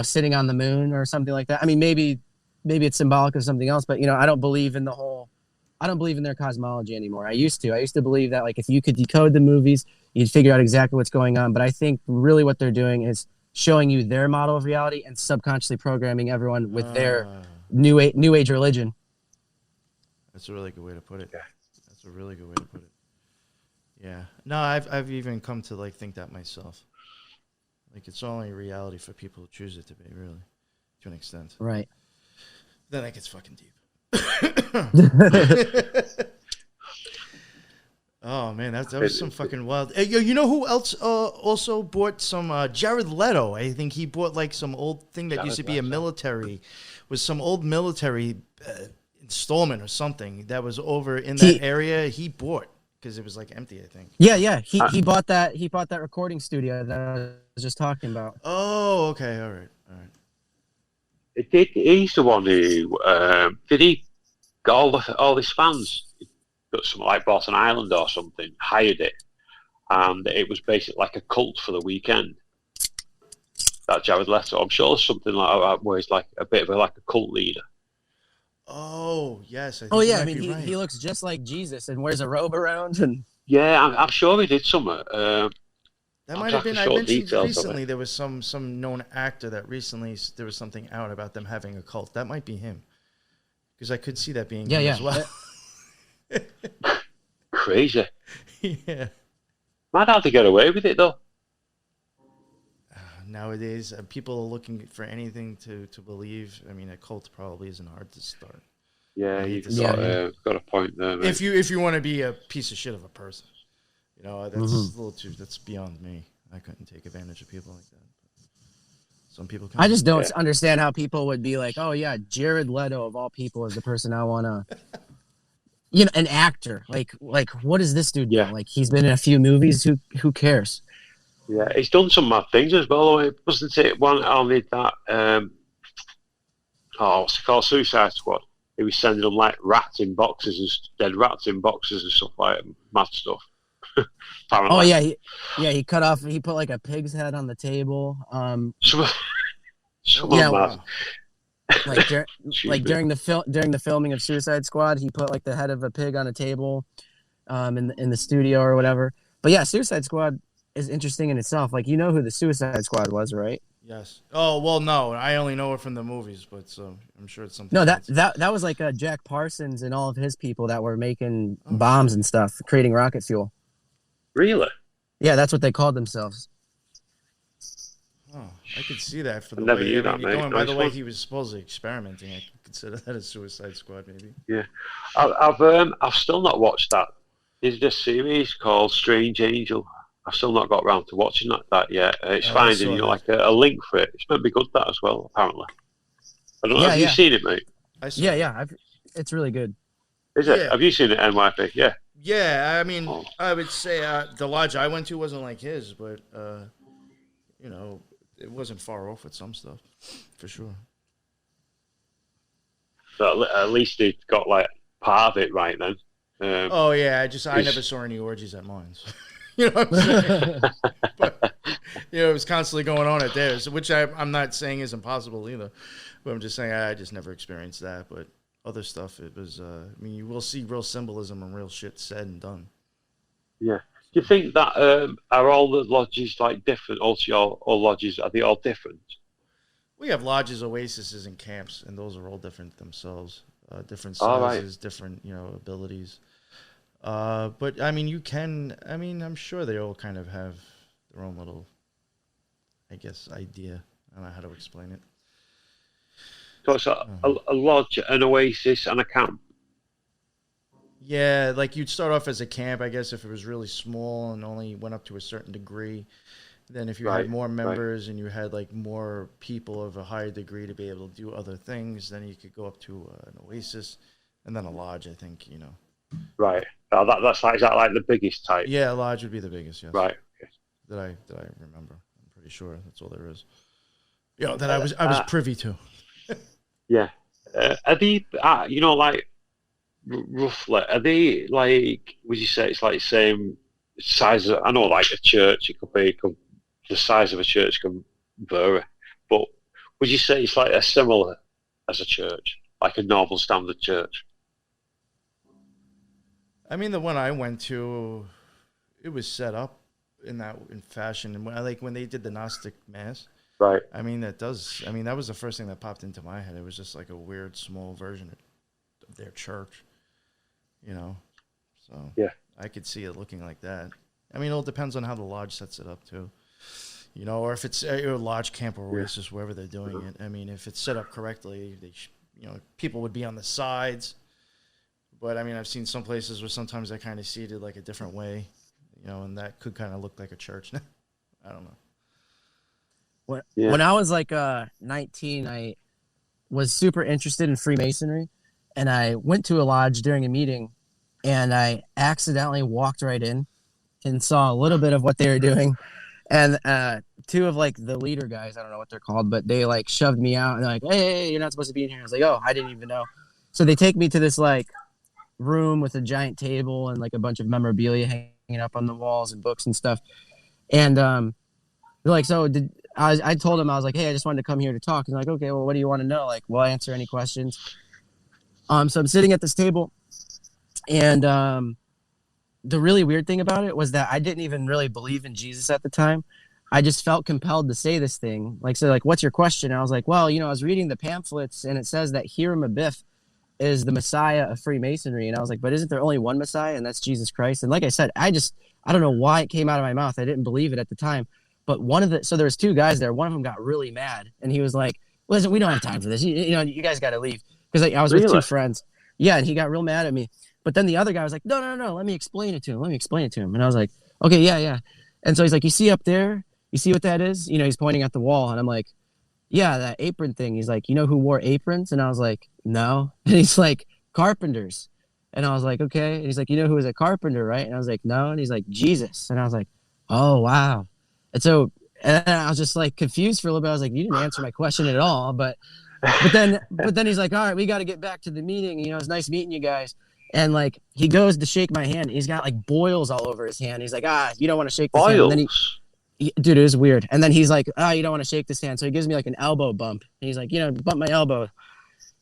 sitting on the moon or something like that. I mean, maybe it's symbolic of something else, but I don't believe in their cosmology anymore. I used to believe that, like, if you could decode the movies, you'd figure out exactly what's going on. But I think really what they're doing is showing you their model of reality and subconsciously programming everyone with their new age religion. That's a really good way to put it. That's a really good way to put it. Yeah. No, I've even come to like think that myself. Like, it's only reality for people who choose it to be, really, to an extent. Right. Then that gets fucking deep. Oh man, that was some fucking wild. You know who else also bought some? Jared Leto. I think he bought like some old thing that used to be a military, was some old military installment or something that was over in that area. He bought because it was like empty, I think. Yeah. He bought that. He bought that recording studio that I was just talking about. Oh, okay, all right. He's the one who did he got all his fans. Got some like bought an island or something, hired it, and it was basically like a cult for the weekend. That Jared Leto, I'm sure there's something like that where he's like a bit of like a cult leader. Oh yes. I mean he looks just like Jesus and wears a robe around and. Yeah, I'm sure he did something. That might have been. I mentioned recently there was some known actor that recently there was something out about them having a cult. That might be him, because I could see that being him as well. Crazy. Yeah. Might have to get away with it though. Nowadays, people are looking for anything to believe. I mean, a cult probably isn't hard to start. Yeah, you've got a point there, mate. If you want to be a piece of shit of a person, that's a little too. That's beyond me. I couldn't take advantage of people like that. Some people can. I just don't understand how people would be like, "Oh yeah, Jared Leto of all people is the person I want to." An actor. Like what does this dude do? Yeah. Like, he's been in a few movies. Who cares? Yeah, he's done some mad things as well. Wasn't it one only that? What's it called? Suicide Squad. He was sending them like rats in boxes and dead rats in boxes and stuff like that, mad stuff. Apparently. Oh yeah, he cut off. He put like a pig's head on the table. Someone Yeah, mad. Like, Stupid. during the filming of Suicide Squad, he put like the head of a pig on a table, in the studio or whatever. But yeah, Suicide Squad is interesting in itself. Like, you know who the Suicide Squad was, right? Yes. Oh well, no, I only know it from the movies, but so I'm sure it's something. No, else. that was like Jack Parsons and all of his people that were making bombs and stuff, creating rocket fuel. Really? Yeah, that's what they called themselves. Oh, I could see that for the never way. knew that, mate. Going by the Nice way one. he was supposedly experimenting, I could consider that a Suicide Squad, maybe. Yeah. I've still not watched that. There's this series called Strange Angel. I've still not got around to watching that yet. It's I finding saw you that. like a link for it. It's meant to be good, that as well, apparently. I don't know. Yeah, Have you yeah. seen it, mate? I saw Yeah. It's really good. Is it? Yeah. Have you seen it, NYP? Yeah. Yeah, I mean, Oh. I would say the lodge I went to wasn't like his, but you know, it wasn't far off with some stuff, for sure. So at least they got like part of it right then. Oh yeah, I It's- never saw any orgies at mine. So, you know what I'm saying? But you know, it was constantly going on at theirs, which I'm not saying is impossible either. But I'm just saying I just never experienced that. But other stuff, it was. I mean, you will see real symbolism and real shit said and done. Yeah. Do you think that are all the lodges like different? Also, all lodges are they all different? We have lodges, oases, and camps, and those are all different themselves. Different All right. sizes, different abilities. But I mean, you can. I mean, I'm sure they all kind of have their own little, I guess, idea. I don't know how to explain it. So it's a lodge, an oasis, and a camp. Yeah, like you'd start off as a camp, I guess, if it was really small and only went up to a certain degree. Then if you Right, had more right. members and you had like more people of a higher degree to be able to do other things, then you could go up to an oasis and then a lodge, I think, Right. That's like, is that like the biggest type? Yeah, a lodge would be the biggest, yes. Right. Okay. That I remember. I'm pretty sure that's all there is. That I was privy to. Yeah. Are they, like, roughly, are they like, would you say it's like the same size of, I know like a church, the size of a church can vary, but would you say it's like a similar as a church, like a normal standard church? I mean, the one I went to, it was set up in fashion. And when they did the Gnostic Mass, Right. I mean, that was the first thing that popped into my head. It was just like a weird, small version of their church, So Yeah. I could see it looking like that. I mean, it all depends on how the lodge sets it up, too. Or if it's a lodge, camp, or oasis, wherever they're doing it. I mean, if it's set up correctly, people would be on the sides. But, I mean, I've seen some places where sometimes they're kind of seated like a different way, and that could kind of look like a church. I don't know. When I was like 19, I was super interested in Freemasonry, and I went to a lodge during a meeting, and I accidentally walked right in and saw a little bit of what they were doing. And two of like the leader guys, I don't know what they're called, but they like shoved me out and they're like, hey, you're not supposed to be in here. I was like, oh, I didn't even know. So they take me to this like room with a giant table and like a bunch of memorabilia hanging up on the walls and books and stuff. And they're like, I told them, I was like, hey, I just wanted to come here to talk. And they're like, okay, well, what do you want to know? Like, we'll answer any questions. So I'm sitting at this table, and the really weird thing about it was that I didn't even really believe in Jesus at the time. I just felt compelled to say this thing. Like, what's your question? And I was like, well, I was reading the pamphlets, and it says that Hiram Abiff is the Messiah of Freemasonry. And I was like, but isn't there only one Messiah, and that's Jesus Christ? And like I said, I don't know why it came out of my mouth. I didn't believe it at the time. But so there was two guys there. One of them got really mad, and he was like, listen, we don't have time for this. You guys got to leave. Because I was with two friends. Yeah, and he got real mad at me. But then the other guy was like, no, let me explain it to him. And I was like, okay, yeah. And so he's like, you see up there? You see what that is? He's pointing at the wall. And I'm like, yeah, that apron thing. He's like, you know who wore aprons? And I was like, no. And he's like, carpenters. And I was like, okay. And he's like, you know who was a carpenter, right? And I was like, no. And he's like, Jesus. And I was like, oh, wow. And I was just like confused for a little bit. I was like, you didn't answer my question at all. But then he's like, all right, we got to get back to the meeting. It's nice meeting you guys. And like he goes to shake my hand, he's got like boils all over his hand. He's like, you don't want to shake this hand. And then Boils. dude, it was weird. And then he's like, you don't want to shake this hand. So he gives me like an elbow bump. And he's like, bump my elbow.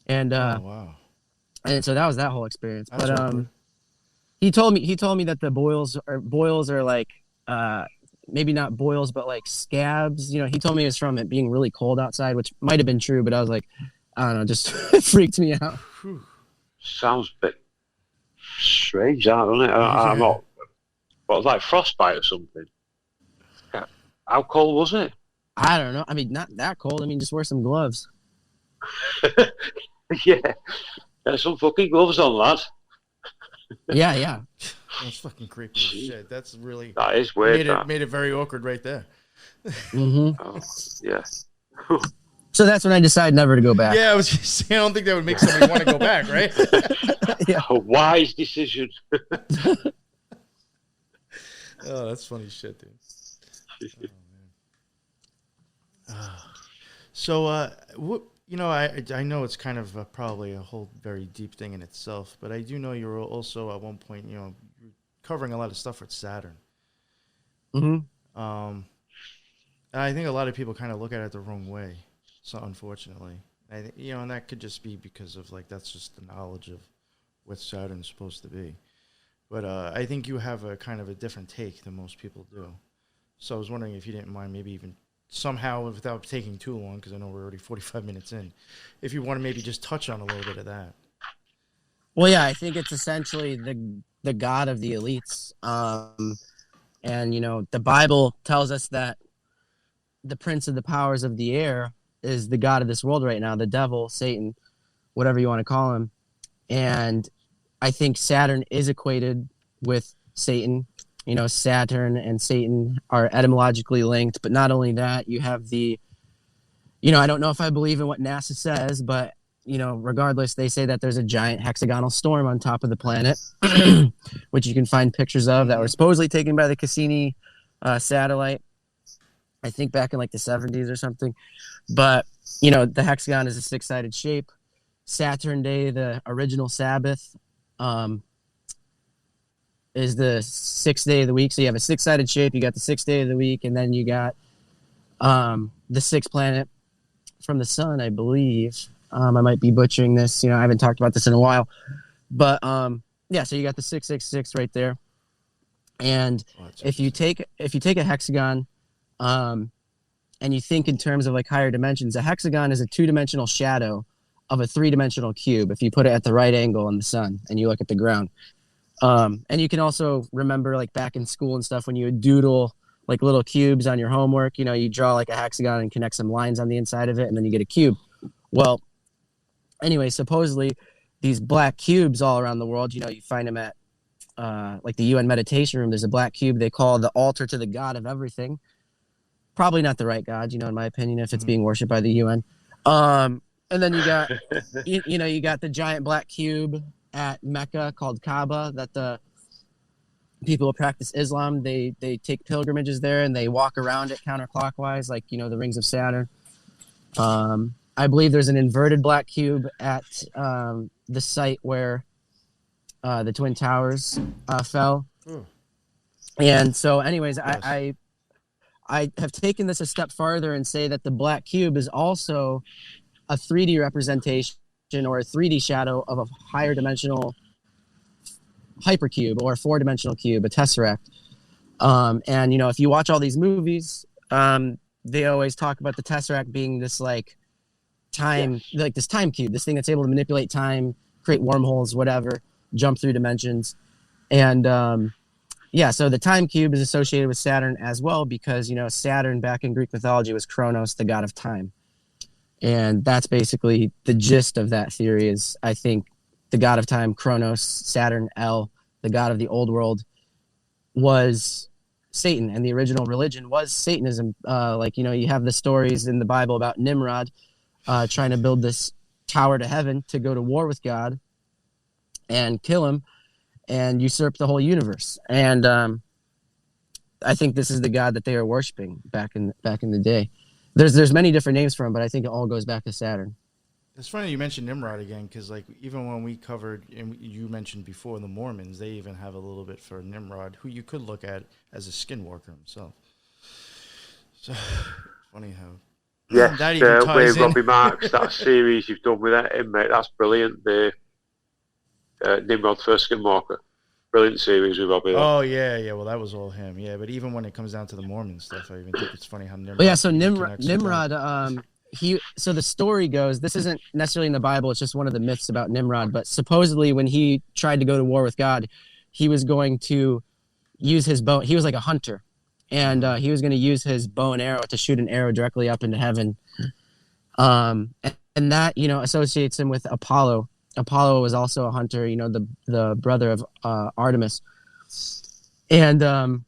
And Oh wow. and so that was that whole experience. That's But awkward. he told me that the boils are like maybe not boils, but like scabs. He told me it was from it being really cold outside, which might have been true, but I was like, I don't know, just it freaked me out. Whew. Sounds a bit strange, doesn't it? I'm not. What, like frostbite or something? How cold was it? I don't know. I mean, not that cold. I mean, just wear some gloves. Yeah. There's some fucking gloves on, lad. Yeah. That's fucking creepy as shit. That's really That is weird. made it very awkward right there. hmm Oh, yeah. So that's when I decided never to go back. Yeah, I was just saying, I don't think that would make somebody want to go back, right? A wise decision. Oh, that's funny shit, dude. Oh, man. So, what I know it's kind of probably a whole very deep thing in itself, but I do know you're also at one point, you're covering a lot of stuff with Saturn. hmm And I think a lot of people kind of look at it the wrong way. So unfortunately, and that could just be because of that's just the knowledge of what Saturn's supposed to be. But I think you have a kind of a different take than most people do. So I was wondering if you didn't mind maybe even somehow, without taking too long, because I know we're already 45 minutes in, if you want to maybe just touch on a little bit of that. Well, yeah, I think it's essentially the god of the elites. And the Bible tells us that the prince of the powers of the air is the god of this world right now, the devil, Satan, whatever you want to call him. And I think Saturn is equated with Satan. Saturn and Satan are etymologically linked, but not only that, you have I don't know if I believe in what NASA says, but regardless, they say that there's a giant hexagonal storm on top of the planet, which you can find pictures of that were supposedly taken by the Cassini satellite, I think back in like the 70s or something. But, the hexagon is a six-sided shape. Saturn Day, the original Sabbath, is the sixth day of the week. So you have a six-sided shape, you got the sixth day of the week, and then you got the sixth planet from the sun, I believe. I might be butchering this. I haven't talked about this in a while. But, so you got the 666 right there. And if you take a hexagon and you think in terms of like higher dimensions, a hexagon is a two-dimensional shadow of a three-dimensional cube if you put it at the right angle on the sun and you look at the ground. And you can also remember like back in school and stuff when you would doodle like little cubes on your homework, you draw like a hexagon and connect some lines on the inside of it and then you get a cube. Well, anyway, supposedly these black cubes all around the world, you find them at like the UN meditation room. There's a black cube they call the altar to the god of everything. Probably not the right god, in my opinion, if it's being worshipped by the UN. And then you got, you got the giant black cube at Mecca called Kaaba that the people who practice Islam, they take pilgrimages there and they walk around it counterclockwise, like, the rings of Saturn. I believe there's an inverted black cube at the site where the Twin Towers fell. And so anyways, I have taken this a step farther and say that the black cube is also a 3D representation or a 3D shadow of a higher dimensional hypercube or a four-dimensional cube, a tesseract. And, if you watch all these movies, they always talk about the tesseract being this like time, like this time cube, this thing that's able to manipulate time, create wormholes, whatever, jump through dimensions. And, so the time cube is associated with Saturn as well because, Saturn back in Greek mythology was Kronos, the god of time. And that's basically the gist of that theory is, I think, the god of time, Kronos, Saturn, El, the god of the old world, was Satan. And the original religion was Satanism. You have the stories in the Bible about Nimrod trying to build this tower to heaven to go to war with God and kill him and usurp the whole universe. And I think this is the god that they are worshiping back in the day. There's many different names for him, but I think it all goes back to Saturn. It's funny you mentioned Nimrod again, because like even when we covered, and you mentioned before the Mormons, they even have a little bit for Nimrod, who you could look at as a skinwalker himself. So funny how Yes, that even ties with in. Robbie Marks, that series you've done with him, mate, that's brilliant. The Nimrod First Skinwalker, brilliant series with Robbie. Oh yeah. Well, that was all him. Yeah, but even when it comes down to the Mormon stuff, I even think it's funny how Nimrod. Well, yeah. So connects with Nimrod, that. so the story goes, this isn't necessarily in the Bible, it's just one of the myths about Nimrod, but supposedly when he tried to go to war with God, he was going to use his bow. He was like a hunter, and he was going to use his bow and arrow to shoot an arrow directly up into heaven. And that, associates him with Apollo. Apollo was also a hunter, the brother of Artemis. And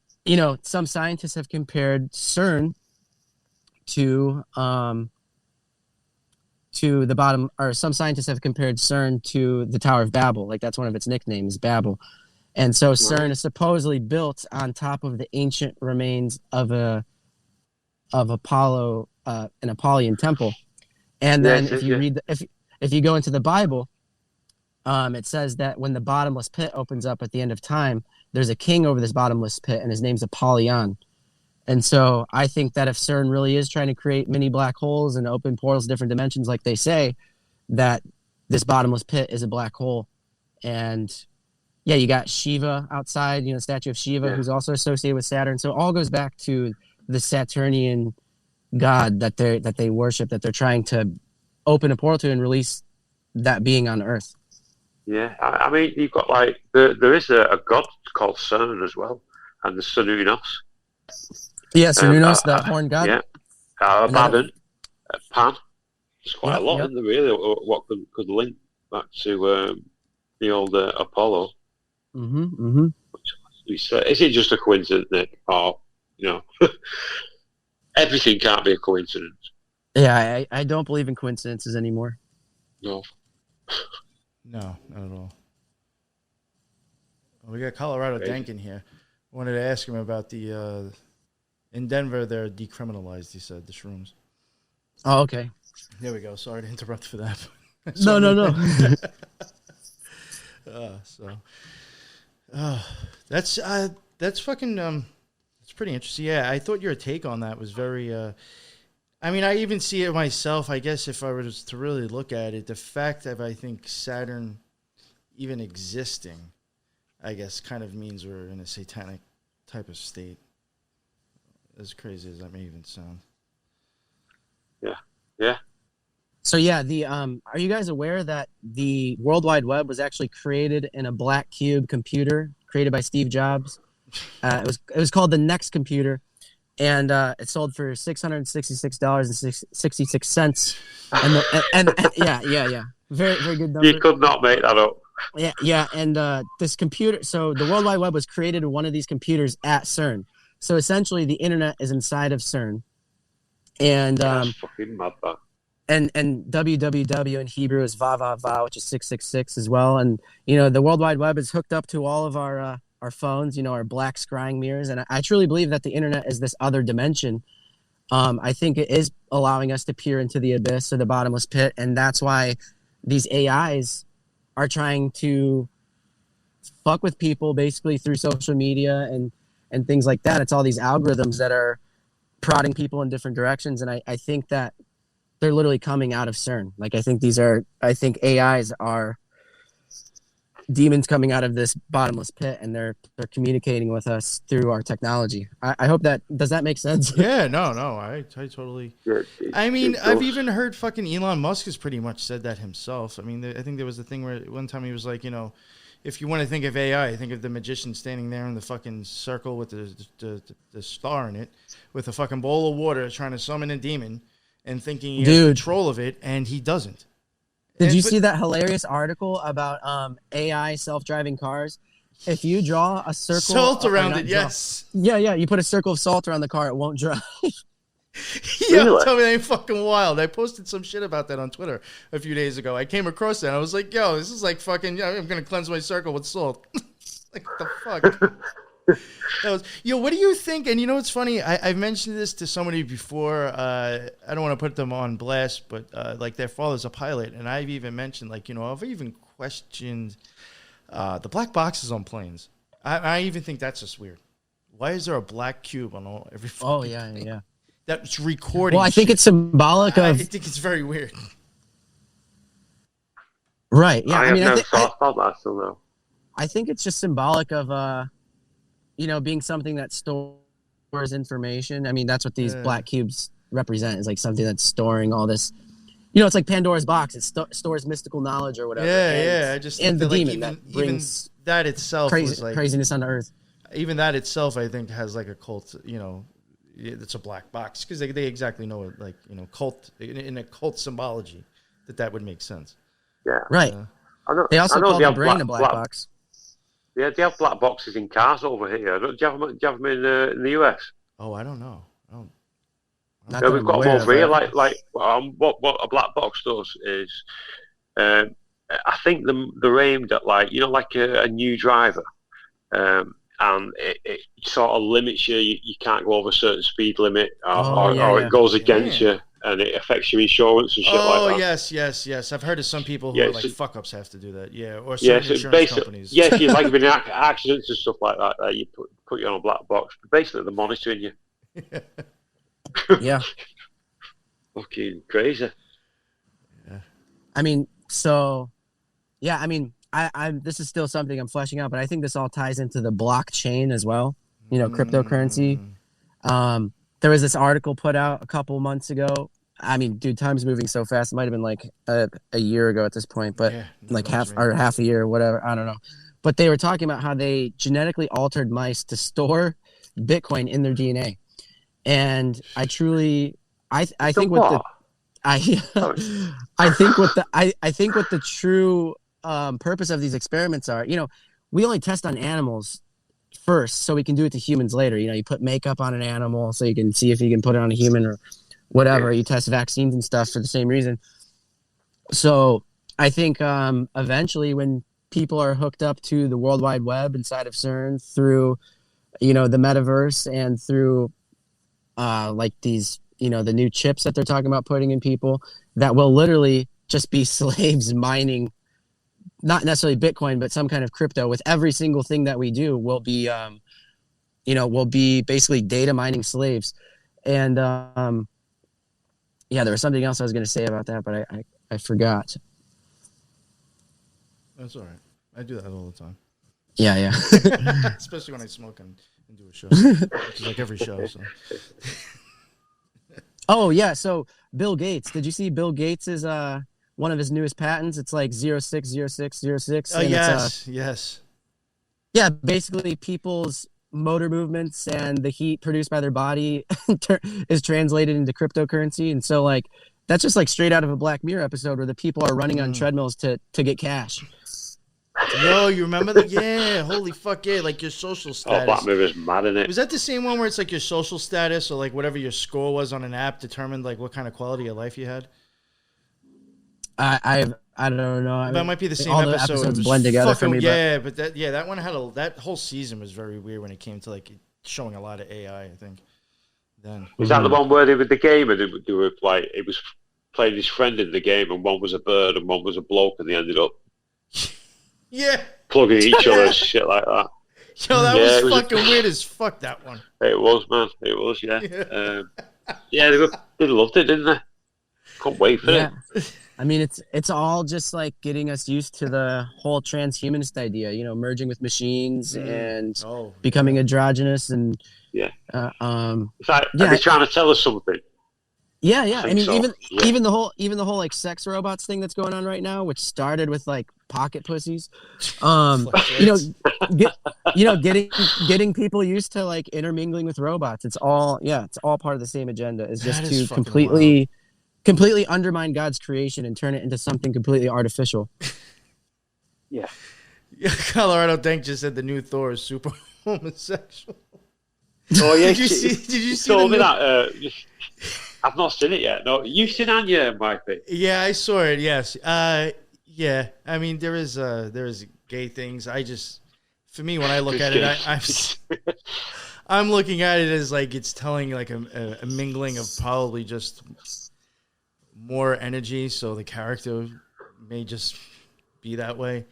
some scientists have compared CERN to the bottom, or some scientists have compared CERN to the Tower of Babel. Like that's one of its nicknames, Babel. And so CERN is supposedly built on top of the ancient remains of Apollo, an Apollyon temple. And then if you go into the Bible, it says that when the bottomless pit opens up at the end of time, there's a king over this bottomless pit, and his name's Apollyon. And so I think that if CERN really is trying to create mini black holes and open portals to different dimensions, like they say, that this bottomless pit is a black hole. And yeah, you got Shiva outside, the statue of Shiva, who's also associated with Saturn. So it all goes back to the Saturnian god that they worship, that they're trying to open a portal to and release that being on Earth. Yeah, I mean, you've got there is a god called CERN as well, and the Sununos. Yeah, Sununos, the horn god. Yeah, Abaddon, Pan. There's quite a lot in there, really, what could link back to the old Apollo. Is it just a coincidence, Nick? Or, everything can't be a coincidence. Yeah, I don't believe in coincidences anymore. No. No, not at all. Well, we got Colorado Dank in here. I wanted to ask him about the in Denver, they're decriminalized, he said, the shrooms. Oh, okay. There we go. Sorry to interrupt for that. No. That's fucking it's pretty interesting. Yeah, I thought your take on that was very I mean, I even see it myself. I guess if I was to really look at it, the fact that I think Saturn even existing, I guess, kind of means we're in a satanic type of state. As crazy as that may even sound. Yeah. So yeah, are you guys aware that the World Wide Web was actually created in a black cube computer created by Steve Jobs? It was called the Next computer, and it sold for $666.66. And yeah, very very good number. You could not make that up. Yeah, and this computer. So the World Wide Web was created in one of these computers at CERN. So essentially, the internet is inside of CERN, and That's fucking mad, that. And www in Hebrew is va va va, which is 666 as well. And the World Wide Web is hooked up to all of our phones, our black scrying mirrors. And I truly believe that the internet is this other dimension. I think it is allowing us to peer into the abyss or the bottomless pit, and that's why these AIs are trying to fuck with people basically through social media and things like that. It's all these algorithms that are prodding people in different directions. And I think that they're literally coming out of CERN. Like, I think AIs are demons coming out of this bottomless pit, and they're communicating with us through our technology. I hope does that make sense? Yeah, no, I totally. Yeah, I mean, I've even heard fucking Elon Musk has pretty much said that himself. I mean, I think there was a thing where one time he was like, if you want to think of AI, think of the magician standing there in the fucking circle with the star in it, with a fucking bowl of water, trying to summon a demon, and thinking he has control of it, and he doesn't. Did you see that hilarious article about AI self-driving cars? If you draw a circle... Salt around it, yes. Yeah, you put a circle of salt around the car, it won't drive. Yo, tell me that ain't fucking wild. I posted some shit about that on Twitter a few days ago. I came across that, and I was like, yo, this is like fucking... I'm going to cleanse my circle with salt. Like, what the fuck? What do you think? And you know what's funny? I've mentioned this to somebody before. I don't want to put them on blast, but like their father's a pilot, and I've even mentioned, like, I've even questioned the black boxes on planes. I even think that's just weird. Why is there a black cube on every? Oh yeah. That's recording. Well, I think it's symbolic of. I think it's very weird. Right. Yeah. I never thought about that still though. I think it's just symbolic of being something that stores information. I mean, that's what these black cubes represent, is like something that's storing all this. It's like Pandora's box. It stores mystical knowledge or whatever. Yeah. I just think and the that, like, demon that brings even that itself was like craziness on the earth. Even that itself, I think, has like a cult. It's a black box because they exactly know it. Like, cult in a cult symbology, that would make sense. Yeah. Right. They also call their brain a black box. Yeah, they have black boxes in cars over here. Do you have them in the US? Oh, I don't know. Yeah, we've got them over here. Like what a black box does is, I think they're aimed at like a new driver, and it sort of limits you. You can't go over a certain speed limit, or it goes against you, and it affects your insurance and shit like that. Oh, yes. I've heard of some people who are like fuck ups have to do that. Yeah, or certain insurance companies. Yeah, if you're like in accidents and stuff like that, you put you on a black box. But basically, they're monitoring you. Yeah. Fucking crazy. Yeah. I mean, so, yeah, I mean, I this is still something I'm fleshing out, but I think this all ties into the blockchain as well. Cryptocurrency. There was this article put out a couple months ago. I mean, dude, time's moving so fast. It might have been like a year ago at this point, but half a year or whatever. I don't know. But they were talking about how they genetically altered mice to store Bitcoin in their DNA. And I think what the true purpose of these experiments are, we only test on animals first so we can do it to humans later. You put makeup on an animal so you can see if you can put it on a human or whatever. You test vaccines and stuff for the same reason. So I think eventually when people are hooked up to the World Wide Web inside of CERN through the metaverse and through like these, the new chips that they're talking about putting in people, that will literally just be slaves mining, not necessarily Bitcoin, but some kind of crypto. With every single thing that we do, will be basically data mining slaves. And there was something else I was going to say about that, but I forgot. That's all right. I do that all the time. Yeah. Especially when I smoke and do a show, which is like every show. So. Oh yeah, so Bill Gates. Did you see Bill Gates is one of his newest patents? It's like 060606. Oh yes. Yeah, basically people's motor movements and the heat produced by their body is translated into cryptocurrency, and so like that's just like straight out of a Black Mirror episode where the people are running on treadmills to get cash. Yo, you remember that? Yeah, holy fuck yeah! Like your social status. Oh, Black Mirror's mad in it. Was that the same one where it's like your social status or like whatever your score was on an app determined like what kind of quality of life you had? I don't know. That might be the same all episode. The episodes blend together for me. Yeah, but that one had that whole season was very weird when it came to like showing a lot of AI. I think. Then was that the one where they were the game and they were like it was playing his friend in the game and one was a bird and one was a bloke and they ended up. Yeah. Plugging each other and shit like that. Yo, that was fucking weird as fuck, that one. It was, man. It was, yeah. They loved it, didn't they? Can't wait for it. I mean, it's all just like getting us used to the whole transhumanist idea, merging with machines and becoming androgynous and it's like, are they trying to tell us something? Yeah. I mean, even the whole like sex robots thing that's going on right now, which started with like pocket pussies, getting people used to like intermingling with robots. It's all part of the same agenda. Is just to completely undermine God's creation and turn it into something completely artificial. Yeah. Colorado Dank just said the new Thor is super homosexual. Oh yeah. Did you see told me that? I've not seen it yet. No, you've seen Anya, Mikey. Yeah, I saw it. Yes. Yeah. I mean, there is gay things. I just for me, when I look at it, I'm looking at it as like it's telling like a mingling of probably just more energy, so the character may just be that way.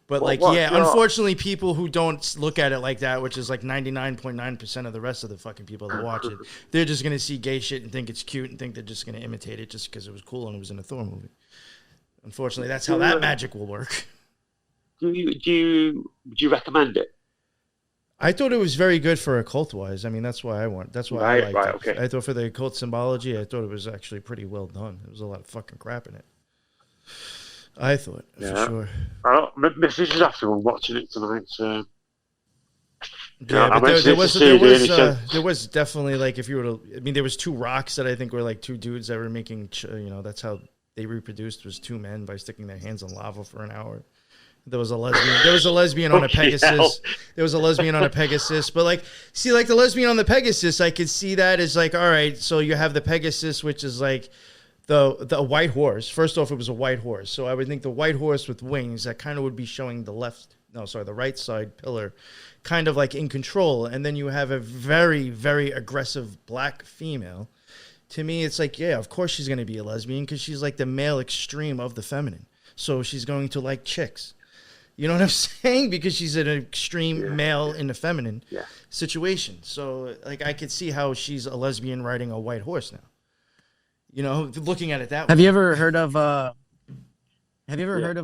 But unfortunately, people who don't look at it like that, which is like 99.9% of the rest of the fucking people that watch it, they're just gonna see gay shit and think it's cute and think they're just gonna imitate it just because it was cool and it was in a Thor movie. Unfortunately, that's how that magic will work. Do you recommend it? I thought it was very good for occult wise. I mean, that's why I liked it. Okay. I thought for the occult symbology, I thought it was actually pretty well done. There was a lot of fucking crap in it. I thought, for sure. Mrs. is after watching it tonight. So. Yeah, but there was definitely like if you were to, I mean, there was two rocks that I think were like two dudes that were making, that's how they reproduced, was two men by sticking their hands in lava for an hour. There was a lesbian on a Pegasus. There was a lesbian on a Pegasus. But like, see, like the lesbian on the Pegasus, I could see that as like, all right, so you have the Pegasus, which is like the white horse. First off, it was a white horse. So I would think the white horse with wings, that kind of would be showing the right side pillar, kind of like in control. And then you have a very, very aggressive black female. To me, it's like, yeah, of course she's going to be a lesbian because she's like the male extreme of the feminine. So she's going to like chicks. You know what I'm saying? Because she's an extreme male in the feminine situation. So, like, I could see how she's a lesbian riding a white horse now. You know, looking at it that way. Have you ever heard of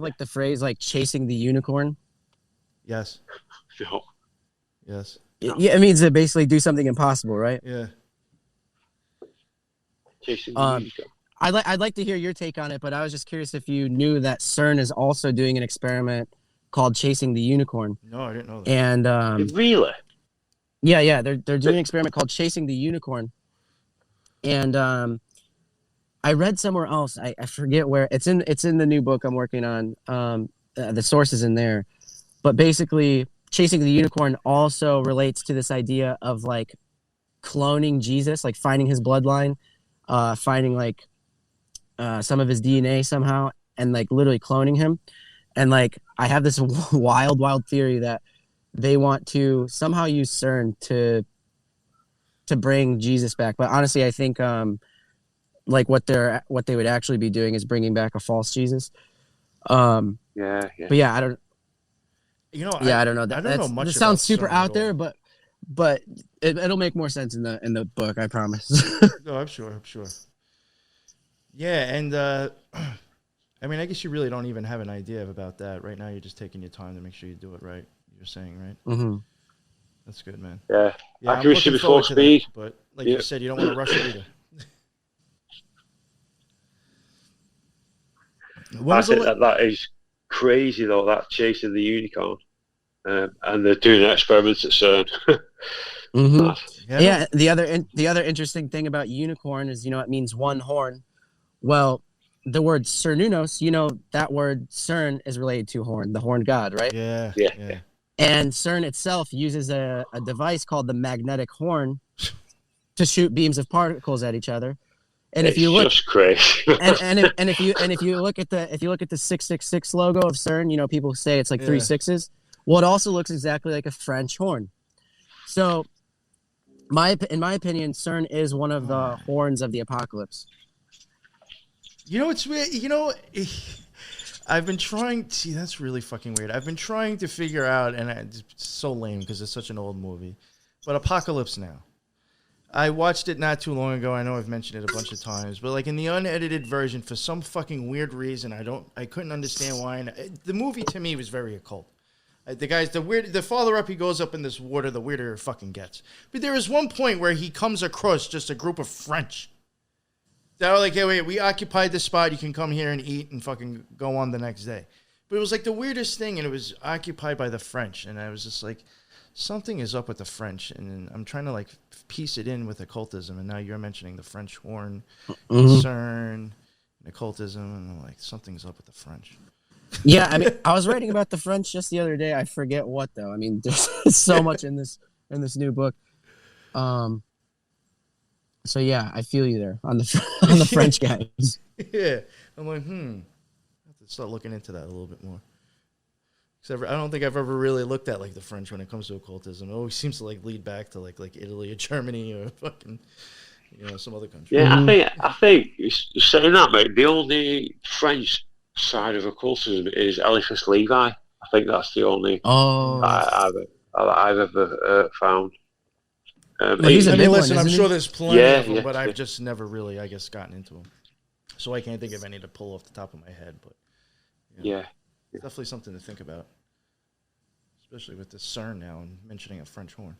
like the phrase like chasing the unicorn? Yes. No. Yes. It means to basically do something impossible, right? Yeah. Chasing the unicorn. I'd like to hear your take on it, but I was just curious if you knew that CERN is also doing an experiment called Chasing the Unicorn. No, I didn't know that. And really? Yeah, they're doing an experiment called Chasing the Unicorn. And I read somewhere else, I forget where, it's in the new book I'm working on. The source is in there. But basically, Chasing the Unicorn also relates to this idea of like cloning Jesus, like finding his bloodline, finding like some of his DNA somehow, and like literally cloning him. And like I have this wild theory that they want to somehow use CERN to bring Jesus back. But honestly, I think like what they would actually be doing is bringing back a false Jesus. Yeah. But yeah, I don't. You know, I don't know. I don't know much. It sounds about super CERN out at there, all. but it'll make more sense in the book. I promise. No, I'm sure. Yeah, and I mean, I guess you really don't even have an idea about that right now. You're just taking your time to make sure you do it right. You're saying, right? Mm-hmm. That's good, man. Yeah. Accuracy I'm looking before forward to speed. that, but like you said, you don't want to rush it either. I think that is crazy though. That Chasing the Unicorn, and they're doing experiments at CERN. Mm-hmm. Yeah. The other interesting thing about unicorn is it means one horn. Well, the word Cernunnos, that word CERN is related to horn, the horn god, right? Yeah. And CERN itself uses a device called the magnetic horn to shoot beams of particles at each other. And if you look, just crazy. and if you look at the 666 logo of CERN, people say it's like 3 6s. Well, it also looks exactly like a French horn. So, in my opinion, CERN is one of the horns of the apocalypse. It's weird. I've been trying. See, that's really fucking weird. I've been trying to figure out, and it's so lame because it's such an old movie. But Apocalypse Now. I watched it not too long ago. I know I've mentioned it a bunch of times, but like in the unedited version, for some fucking weird reason, I couldn't understand why. And the movie to me was very occult. The farther up he goes up in this water, the weirder it fucking gets. But there is one point where he comes across just a group of French. They were like, hey, wait, we occupied this spot. You can come here and eat and fucking go on the next day. But it was like the weirdest thing, and it was occupied by the French. And I was just like, something is up with the French. And I'm trying to like piece it in with occultism. And now you're mentioning the French horn, CERN, and occultism. And I'm like, something's up with the French. Yeah, I mean, I was writing about the French just the other day. I forget what, though. I mean, there's so much in this new book. So yeah, I feel you there on the French guys. Yeah, I'm like, I have to start looking into that a little bit more. I don't think I've ever really looked at like the French when it comes to occultism. It always seems to like lead back to like Italy or Germany or fucking some other country. Yeah, I think saying that, mate. The only French side of occultism is Eliphas Levi. I think that's the only I've ever found. He's a big one, listen, I'm isn't sure he? there's plenty of them, Yeah, but I've yeah. just never really, I guess, gotten into them. So I can't think of any to pull off the top of my head. But Yeah. it's definitely something to think about, especially with this CERN now and mentioning a French horn.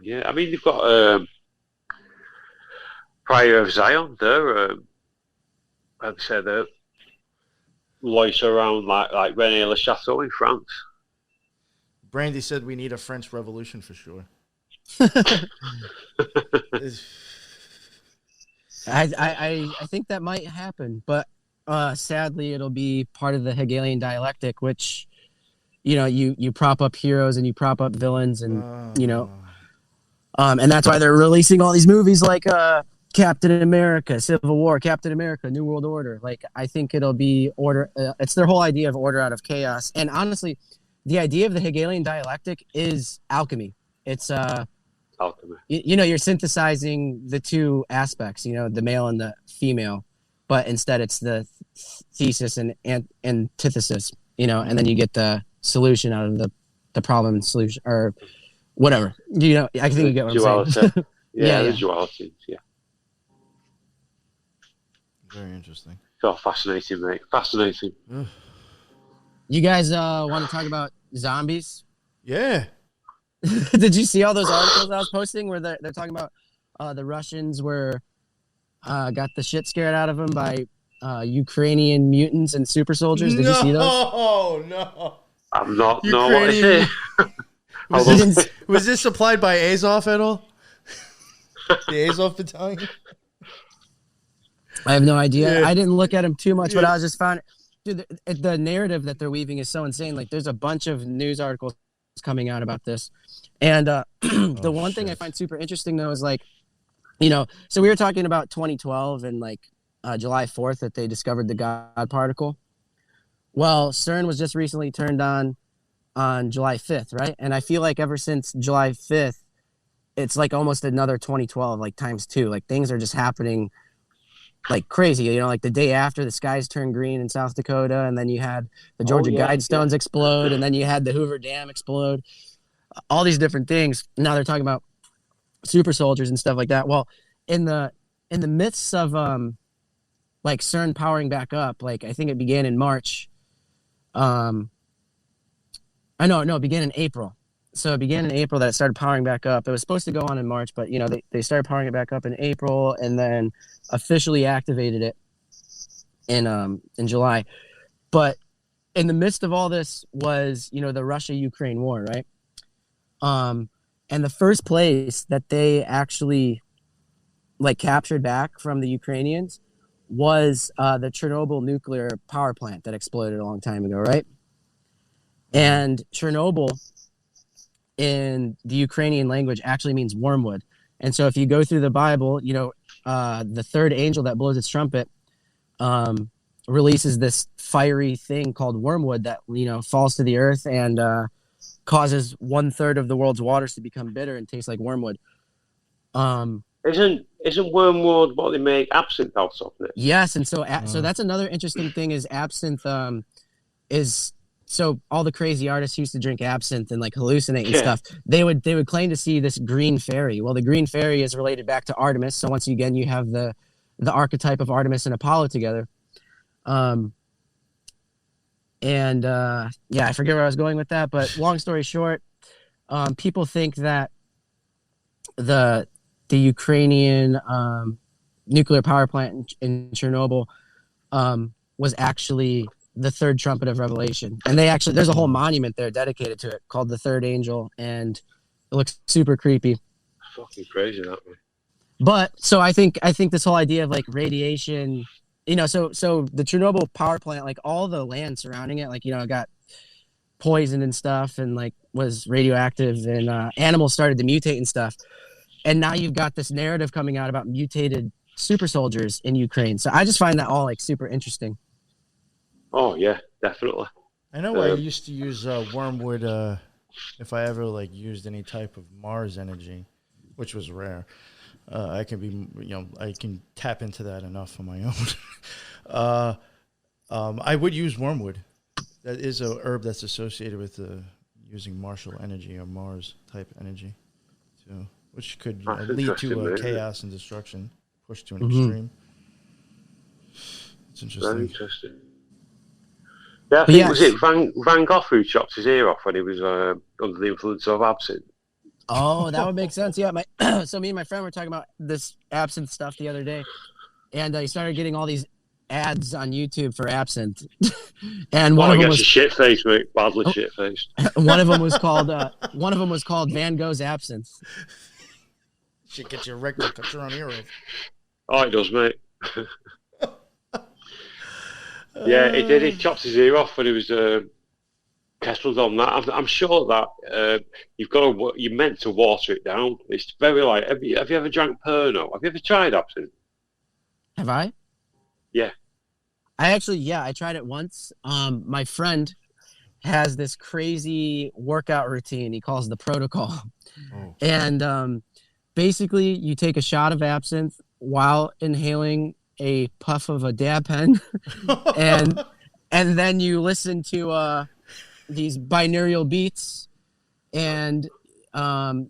Yeah, I mean, they've got Prior of Zion there. I'd say they loiter around like René Le Chateau in France. Brandy said we need a French Revolution for sure. I think that might happen, but sadly, it'll be part of the Hegelian dialectic, which you prop up heroes and you prop up villains, and and that's why they're releasing all these movies like Captain America, Civil War, Captain America, New World Order. Like, I think it'll be order. It's their whole idea of order out of chaos, and honestly, the idea of the Hegelian dialectic is alchemy. It's Alchemy. you're synthesizing the two aspects, the male and the female, but instead it's the thesis and antithesis, and then you get the solution out of the problem and solution, or whatever. I think you get what I'm saying. Yeah, Yeah. the dualities, yeah. Very interesting. So fascinating, mate. Fascinating. You guys want to talk about zombies? Yeah. Did you see all those articles I was posting where they're talking about the Russians got the shit scared out of them by Ukrainian mutants and super soldiers? Did you see those? No. I'm not. No, what is Ukrainian- it? Was this supplied by Azov at all? The Azov battalion? I have no idea. Yeah. I didn't look at them too much, but I was just found, dude, the narrative that they're weaving is so insane. Like, there's a bunch of news articles coming out about this, and the one thing I find super interesting though is like, so we were talking about 2012 and like July 4th that they discovered the God particle. Well, CERN was just recently turned on July 5th, right? And I feel like ever since July 5th, it's like almost another 2012, like times two. Like, things are just happening like crazy, like the day after the skies turned green in South Dakota, and then you had the Georgia Guidestones explode, and then you had the Hoover Dam explode, all these different things. Now they're talking about super soldiers and stuff like that. Well, in the midst of like CERN powering back up, like I think it began in March. It began in April. So it began in April that it started powering back up. It was supposed to go on in March, but they started powering it back up in April, and then officially activated it in July. But in the midst of all this was the Russia-Ukraine war, right? And the first place that they actually like captured back from the Ukrainians was the Chernobyl nuclear power plant that exploded a long time ago, right? And Chernobyl in the Ukrainian language actually means wormwood. And so if you go through the Bible, the third angel that blows its trumpet releases this fiery thing called wormwood that, falls to the earth and causes 1/3 of the world's waters to become bitter and taste like wormwood. Isn't wormwood what they make absinthe out of? Yes, and so that's another interesting thing is absinthe is. So all the crazy artists used to drink absinthe and like hallucinate and stuff. They would claim to see this green fairy. Well, the green fairy is related back to Artemis. So once again, you have the archetype of Artemis and Apollo together. I forget where I was going with that. But long story short, people think that the Ukrainian nuclear power plant in Chernobyl was actually the third trumpet of Revelation, and there's a whole monument there dedicated to it called the Third Angel, and it looks super creepy. Fucking crazy, that way. But so I think this whole idea of like radiation, so the Chernobyl power plant, like all the land surrounding it, like it got poisoned and stuff, and like was radioactive, and animals started to mutate and stuff, and now you've got this narrative coming out about mutated super soldiers in Ukraine. So I just find that all like super interesting. Oh yeah, definitely. I know I used to use wormwood if I ever like used any type of Mars energy, which was rare. I can be, I can tap into that enough on my own. I would use wormwood. That is a herb that's associated with using martial energy or Mars type energy, too, which could lead to chaos and destruction, pushed to an extreme. It's interesting. Very interesting. Yeah, I think was it Van Gogh who chopped his ear off when he was under the influence of absinthe. Oh, that would make sense. Yeah, so me and my friend were talking about this absinthe stuff the other day, and he started getting all these ads on YouTube for absinthe, and one of them was shit face, mate. Badly shit faced. One of them was called Van Gogh's absinthe. Should get your rectal cut your own ear off. Oh, it does, mate. Yeah, it did. He chopped his ear off when he was kettled on that. I'm sure that you're meant to water it down. It's very like. Have you ever drank Pernod? Have you ever tried absinthe? Have I? Yeah. I tried it once. My friend has this crazy workout routine he calls the protocol. Oh. And basically you take a shot of absinthe while inhaling a puff of a dab pen and then you listen to these binaural beats and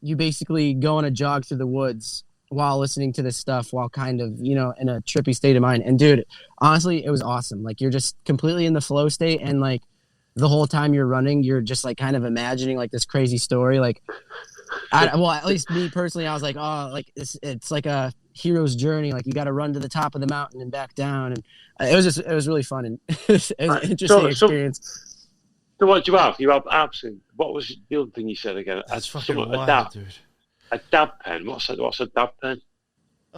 you basically go on a jog through the woods while listening to this stuff while kind of, in a trippy state of mind. And dude, honestly, it was awesome. Like you're just completely in the flow state. And like the whole time you're running, you're just like kind of imagining like this crazy story. Like, at least me personally, I was like, oh, like it's like a hero's journey. Like you got to run to the top of the mountain and back down. And it was really fun. And it was an interesting experience. So what do you have? You have absinthe. What was the other thing you said again? That's fucking wild, dude. A dab pen. What's a dab pen?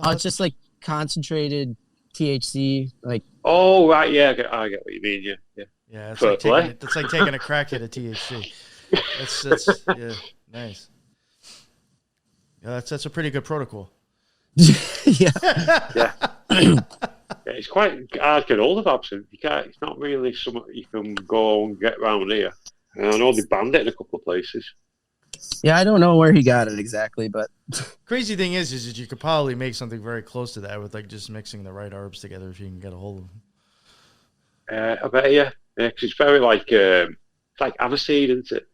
It's just like concentrated THC. Like. Oh right, yeah, I get what you mean. Yeah. Yeah, it's like taking a crack at a THC. That's yeah, nice. Yeah, that's a pretty good protocol. Yeah. Yeah. Yeah, it's quite hard to get hold of absinthe. You can't. It's not really something you can go and get around here. And I know they banned it in a couple of places. Yeah, I don't know where he got it exactly, but crazy thing is that you could probably make something very close to that with like just mixing the right herbs together if you can get a hold of them. I bet yeah, because it's very like aniseed, isn't it?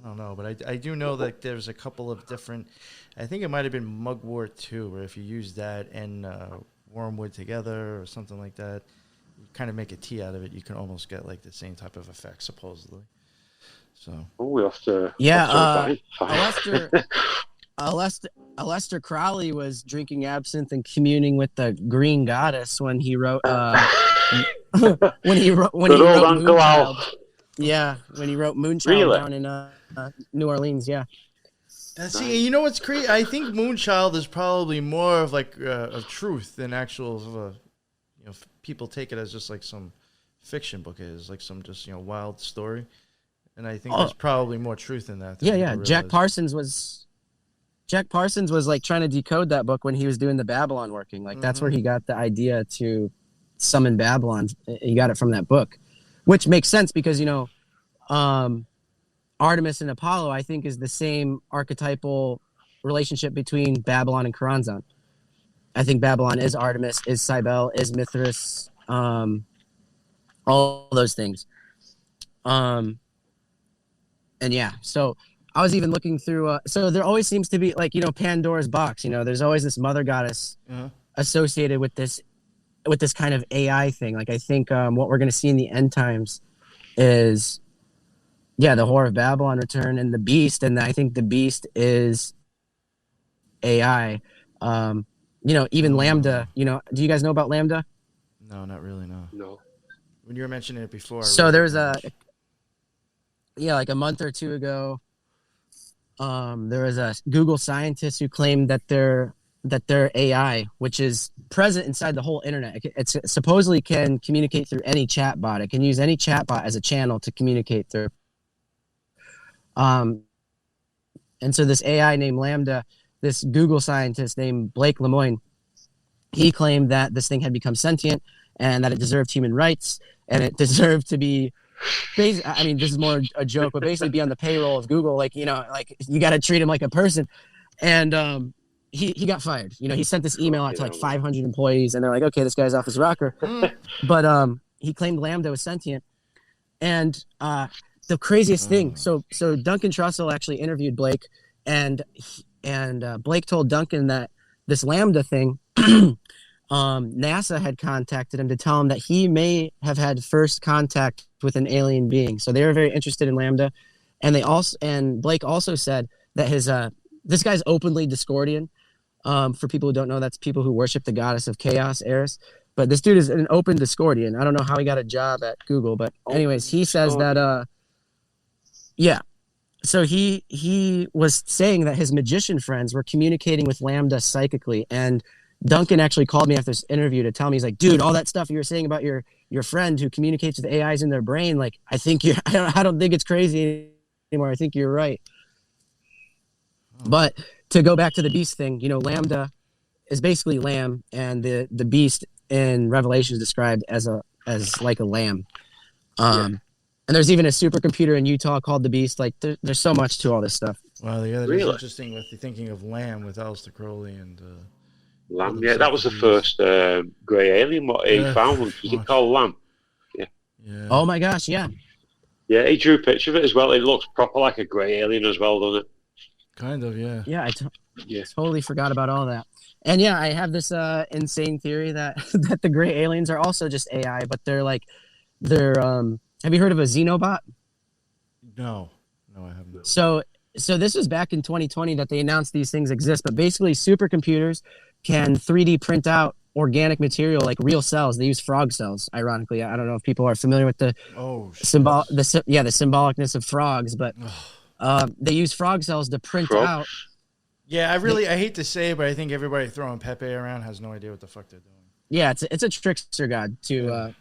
I don't know, but I do know that there's a couple of different. I think it might have been mugwort too, where if you use that and wormwood together or something like that, you kind of make a tea out of it. You can almost get like the same type of effect, supposedly. So. Oh, we have to. Yeah, Aleister Crowley was drinking absinthe and communing with the Green Goddess when he wrote. When he wrote Moonchild. Yeah, when he wrote Moonchild down in New Orleans. Yeah. See, you know what's crazy? I think Moonchild is probably more of like of truth than actual. People take it as just like some fiction book is like some just wild story. And I think there's probably more truth in that. Yeah. Jack Parsons was like trying to decode that book when he was doing the Babylon working. Like that's where he got the idea to summon Babylon. He got it from that book, which makes sense because Artemis and Apollo, I think, is the same archetypal relationship between Babylon and Karanzan. I think Babylon is Artemis, is Cybele, is Mithras, all those things. And yeah, so I was even looking through. So there always seems to be like Pandora's box. There's always this mother goddess associated with this kind of AI thing. Like I think what we're going to see in the end times is, the Whore of Babylon return and the beast, and I think the beast is AI. Even Lambda. Do you guys know about Lambda? No, not really. No. When you were mentioning it before. So there's like a month or two ago, there was a Google scientist who claimed that their AI, which is present inside the whole internet, it supposedly can communicate through any chatbot. It can use any chatbot as a channel to communicate through. And so this AI named Lambda, this Google scientist named Blake Lemoine, he claimed that this thing had become sentient and that it deserved human rights and it deserved to be. I mean, this is more a joke, but basically be on the payroll of Google. Like, you know, like you got to treat him like a person. And he got fired. You know, he sent this email out to like 500 employees, and they're like, okay, this guy's off his rocker. But he claimed Lambda was sentient. And the craziest thing, so Duncan Trussell actually interviewed Blake, and Blake told Duncan that this Lambda thing, NASA had contacted him to tell him that he may have had first contact with an alien being. So they were very interested in Lambda, and Blake also said that this guy's openly Discordian. For people who don't know, that's people who worship the goddess of chaos, Eris. But this dude is an open Discordian. I don't know how he got a job at Google, but anyways, he says that yeah. So he was saying that his magician friends were communicating with Lambda psychically, and Duncan actually called me after this interview to tell me, he's like, dude, all that stuff you were saying about your friend who communicates with AIs in their brain, like, I don't think it's crazy anymore. I think you're right. But to go back to the beast thing, you know, Lambda is basically lamb, and the beast in Revelation is described as like a lamb. And there's even a supercomputer in Utah called the Beast. Like, there's so much to all this stuff. Well, yeah, that's interesting with thinking of Lamb with Aleister Crowley and Lamb. Yeah, that was the first grey alien what he found. Was it called Lamb? Yeah. Oh my gosh, yeah. Yeah, he drew a picture of it as well. It looks proper like a grey alien as well, doesn't it? Kind of, yeah. Yeah, I totally forgot about all that. And yeah, I have this insane theory that that the gray aliens are also just AI, but they're have you heard of a Xenobot? No, I haven't. So this was back in 2020 that they announced these things exist, but basically supercomputers can 3D print out organic material like real cells. They use frog cells, ironically. I don't know if people are familiar with the symbolicness of frogs, but they use frog cells to print out. Yeah, I hate to say it, but I think everybody throwing Pepe around has no idea what the fuck they're doing. Yeah, it's a trickster god to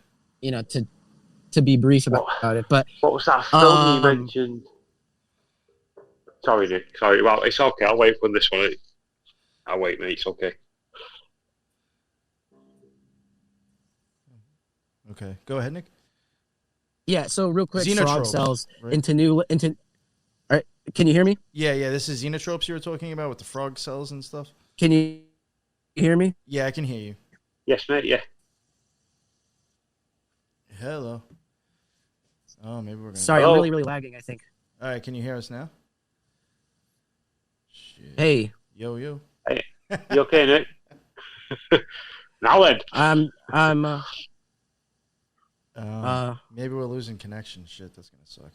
to be brief about it. But what was that film you mentioned? Sorry, Nick. Sorry. Well, it's okay. I'll wait for this one. I'll wait, mate. It's okay. Okay, go ahead, Nick. Yeah. So real quick, frog cells right? into. All right, can you hear me? Yeah. This is xenotropes you were talking about with the frog cells and stuff. Can you hear me? Yeah, I can hear you. Yes, mate. Yeah. Hello. Oh, maybe we're gonna. Sorry, I'm really lagging, I think. All right, can you hear us now? Shit. Hey. Yo. Hey, you okay, Nick? Now then. Maybe we're losing connection. Shit, that's gonna suck.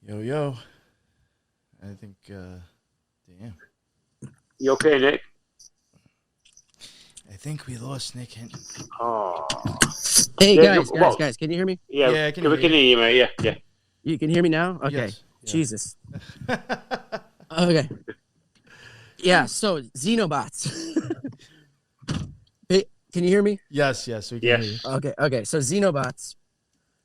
Yo. I think. Damn. You okay, Nick? I think we lost Nick Hinton. Oh. Hey, guys, can you hear me? Yeah, we can hear you, mate. Yeah. You can hear me now? Okay. Yes. Yeah. Jesus. Okay. Yeah, so Xenobots. Hey, can you hear me? Yes, we can hear you. Okay. So Xenobots,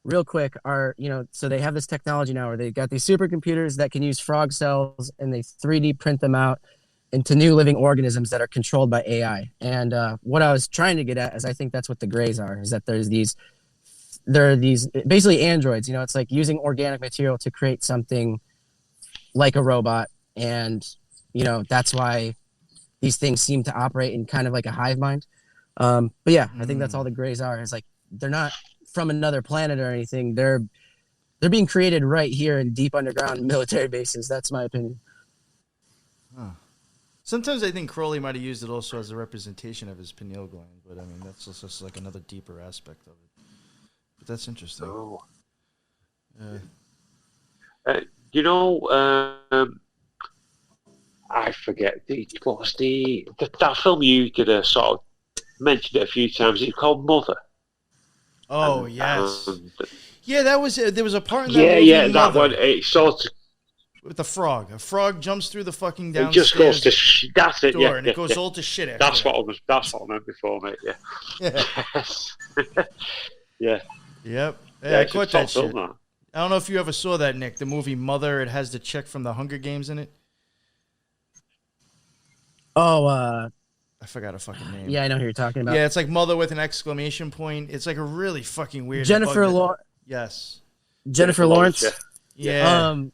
real quick, are, so they have this technology now where they got these supercomputers that can use frog cells and they 3D print them out into new living organisms that are controlled by AI. And what I was trying to get at is I think that's what the Greys are, is that there are these basically androids, it's like using organic material to create something like a robot. And, that's why these things seem to operate in kind of like a hive mind. But yeah, I think that's all the Greys are. It's like, they're not from another planet or anything. They're being created right here in deep underground military bases. That's my opinion. Huh. Sometimes I think Crowley might have used it also as a representation of his pineal gland, but I mean, that's just like another deeper aspect of it. But that's interesting. Oh. I forget that film you could sort of mentioned it a few times. It's called Mother. Oh, yes. Yeah, there was a part in that movie. Yeah, that one. It sort of with the frog. A frog jumps through the fucking downstairs. It just goes to that's it. Door, and it goes all to shit. That's what I meant before, mate. Yeah. Yeah. Yep. Yeah, I caught that shit. Film, I don't know if you ever saw that, Nick. The movie Mother. It has the chick from the Hunger Games in it. Oh, I forgot a fucking name. Yeah, I know who you're talking about. Yeah, it's like mother with an exclamation point. It's like a really fucking weird. Jennifer Lawrence. Yes. Jennifer Lawrence. Yeah.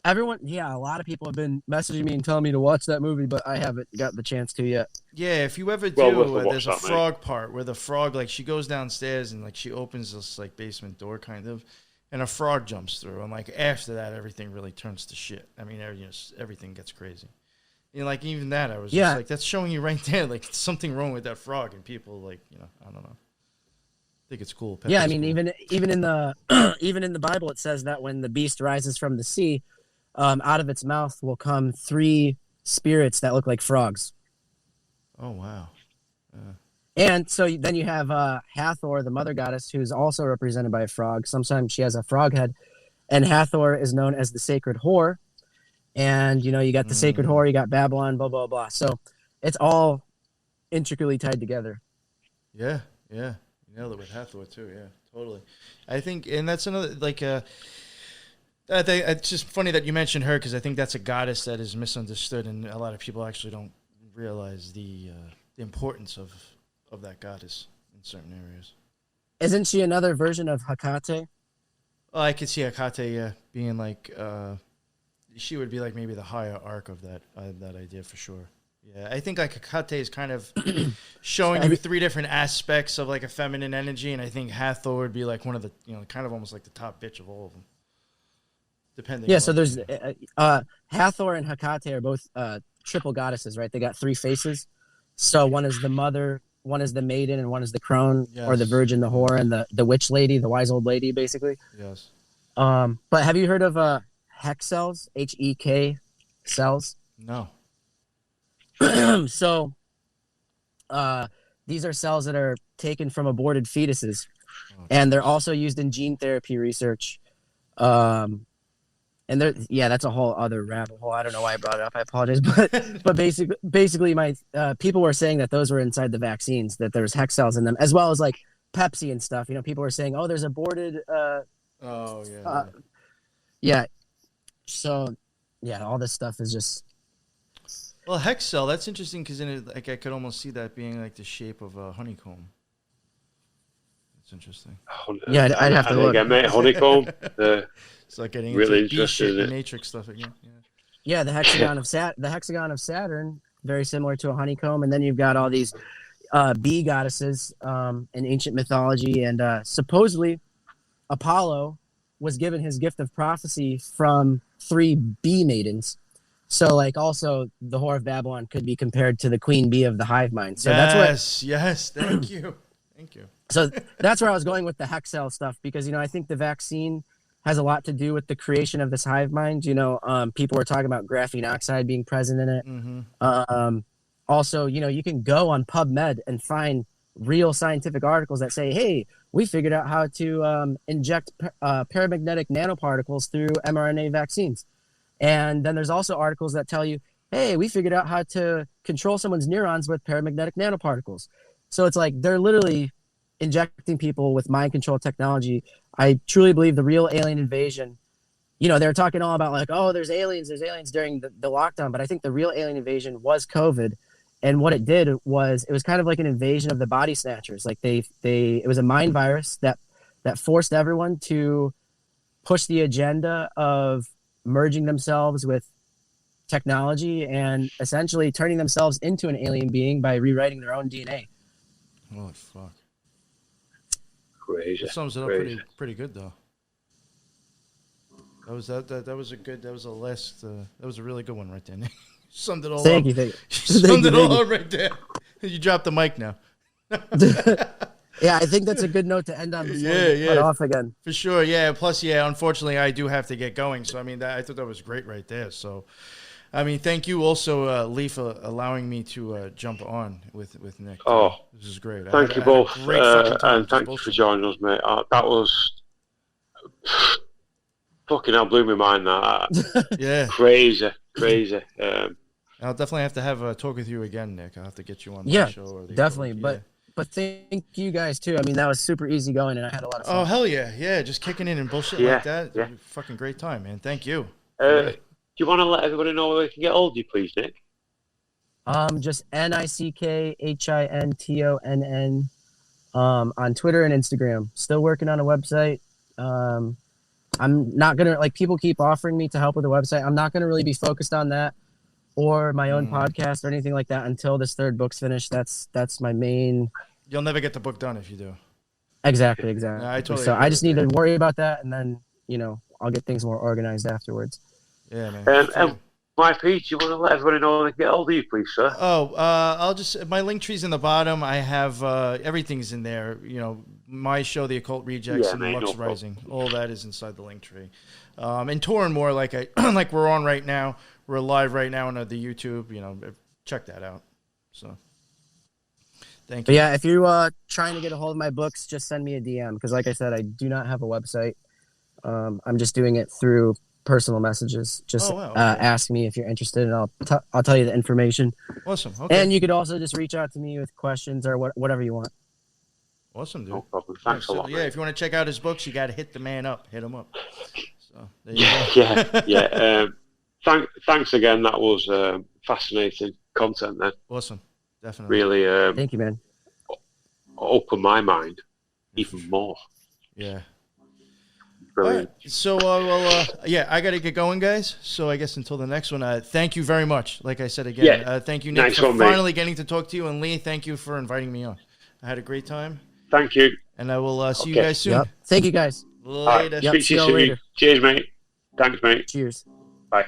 Everyone, a lot of people have been messaging me and telling me to watch that movie, but I haven't got the chance to yet. Yeah, if you ever do, there's a frog part where the frog, like, she goes downstairs and, like, she opens this, like, basement door, kind of, and a frog jumps through. And, like, after that, everything really turns to shit. I mean, everything gets crazy. You know, like, even that, I was just like, that's showing you right there, like, something wrong with that frog. And people, like, you know, I don't know. I think it's cool. Pepper's I mean, cool. even in the even in the Bible, it says that when the beast rises from the sea, out of its mouth will come 3 spirits that look like frogs. Oh, wow. And so then you have Hathor, the mother goddess, who's also represented by a frog. Sometimes she has a frog head. And Hathor is known as the sacred whore. And, you know, you got the sacred whore, you got Babylon, blah, blah, blah. So it's all intricately tied together. Yeah. You nailed it with Hathor, too. Yeah, totally. I think, and that's another, like, I think it's just funny that you mentioned her because I think that's a goddess that is misunderstood, and a lot of people actually don't realize the importance of that goddess in certain areas. Isn't she another version of Hecate? Oh, I could see Hecate being like she would be like maybe the higher arc of that idea for sure. Yeah, I think like Hecate is kind of showing you 3 different aspects of like a feminine energy, and I think Hathor would be like one of the, you know, kind of almost like the top bitch of all of them. Depending. Yeah, so there's Hathor and Hecate are both triple goddesses, right? They got 3 faces. So one is the mother, one is the maiden, and one is the crone, or the virgin, the whore, and the witch lady, the wise old lady, basically. Yes. But have you heard of Hek cells? HEK cells? No. So these are cells that are taken from aborted fetuses, and they're also used in gene therapy research. And that's a whole other rabbit hole. I don't know why I brought it up. I apologize, but basically, my people were saying that those were inside the vaccines, that there's Hek cells in them, as well as like Pepsi and stuff. You know, people were saying, "Oh, there's aborted." Yeah. So, all this stuff is just. Well, Hek cell, that's interesting because like I could almost see that being like the shape of a honeycomb. That's interesting. Yeah, I'd have to look. Again, mate, honeycomb. It's like getting really into interesting the Matrix stuff again. Yeah, the hexagon of Saturn, very similar to a honeycomb, and then you've got all these bee goddesses in ancient mythology, and supposedly Apollo was given his gift of prophecy from 3 bee maidens. So, like, also the whore of Babylon could be compared to the queen bee of the hive mind. So yes, thank you. So that's where I was going with the Hek cell stuff, because, you know, I think the vaccine has a lot to do with the creation of this hive mind. You know, people were talking about graphene oxide being present in it. Mm-hmm. Also, you know, you can go on PubMed and find real scientific articles that say, hey, we figured out how to inject paramagnetic nanoparticles through mRNA vaccines. And then there's also articles that tell you, hey, we figured out how to control someone's neurons with paramagnetic nanoparticles. So it's like they're literally injecting people with mind control technology. I truly believe the real alien invasion, you know, they're talking all about like, oh, there's aliens during the lockdown. But I think the real alien invasion was COVID. And what it did was it was kind of like an invasion of the body snatchers. Like it was a mind virus that forced everyone to push the agenda of merging themselves with technology and essentially turning themselves into an alien being by rewriting their own DNA. Oh, fuck. Crazy. That sums it up pretty good, though. That was a really good one right there, Nick. Summed it all Thank up. You. Summed it all up right there. You dropped the mic now. Yeah, I think that's a good note to end on. Yeah. Cut off again. For sure, yeah. Plus, unfortunately, I do have to get going. So, I mean, I thought that was great right there. So, I mean, thank you also, Lee, for allowing me to jump on with Nick. Oh, this is great. Thank you both. And thank you for joining us, mate. That was fucking hell, blew my mind, that. Yeah. Crazy. I'll definitely have to have a talk with you again, Nick. I'll have to get you on the show. Or definitely. But thank you guys, too. I mean, that was super easy going, and I had a lot of fun. Oh, hell yeah. Yeah, just kicking in and bullshit like that. Yeah. Fucking great time, man. Thank you. Do you want to let everybody know where they can get hold of you, please, Nick? Just NICKHINTONN on Twitter and Instagram. Still working on a website. I'm not gonna like people keep offering me to help with the website. I'm not gonna really be focused on that or my own podcast or anything like that until this third book's finished. That's my main. You'll never get the book done if you do. Exactly. Yeah, I totally so agree I just with need that. to worry about that, and then I'll get things more organized afterwards. Yeah, man. My Pete, you want to let everybody know they get hold of you, please, sir? Oh, I'll just my link tree's in the bottom. I have everything's in there. My show, The Occult Rejects, and mate, Lux no Rising. All that is inside the link tree. And touring more like like we're on right now. We're live right now on the YouTube. Check that out. So, thank But you. yeah, if you're trying to get a hold of my books, just send me a DM because, like I said, I do not have a website. I'm just doing it through personal messages. Just Okay. ask me if you're interested, and I'll tell you the information. Awesome. Okay. And you could also just reach out to me with questions or whatever you want. Awesome, dude. No problem. Thanks a lot. Yeah, mate. if you want to check out his books, you got to hit the man up. Hit him up. So there you go. Yeah. Thanks again. That was fascinating content. Then Awesome. Definitely. really Thank you, man. opened my mind even more. Yeah. Brilliant. All right. So, I got to get going, guys. So I guess until the next one, thank you very much. Like I said again, Yeah. thank you, Nick, Nice for one, mate. finally getting to talk to you. And Lee, thank you for inviting me on. I had a great time. Thank you. And I will see you Okay. guys soon. Yep. Thank you, guys. All right. Later. Yep, Speak to see you y'all soon. later. Cheers, mate. Thanks, mate. Cheers. Bye.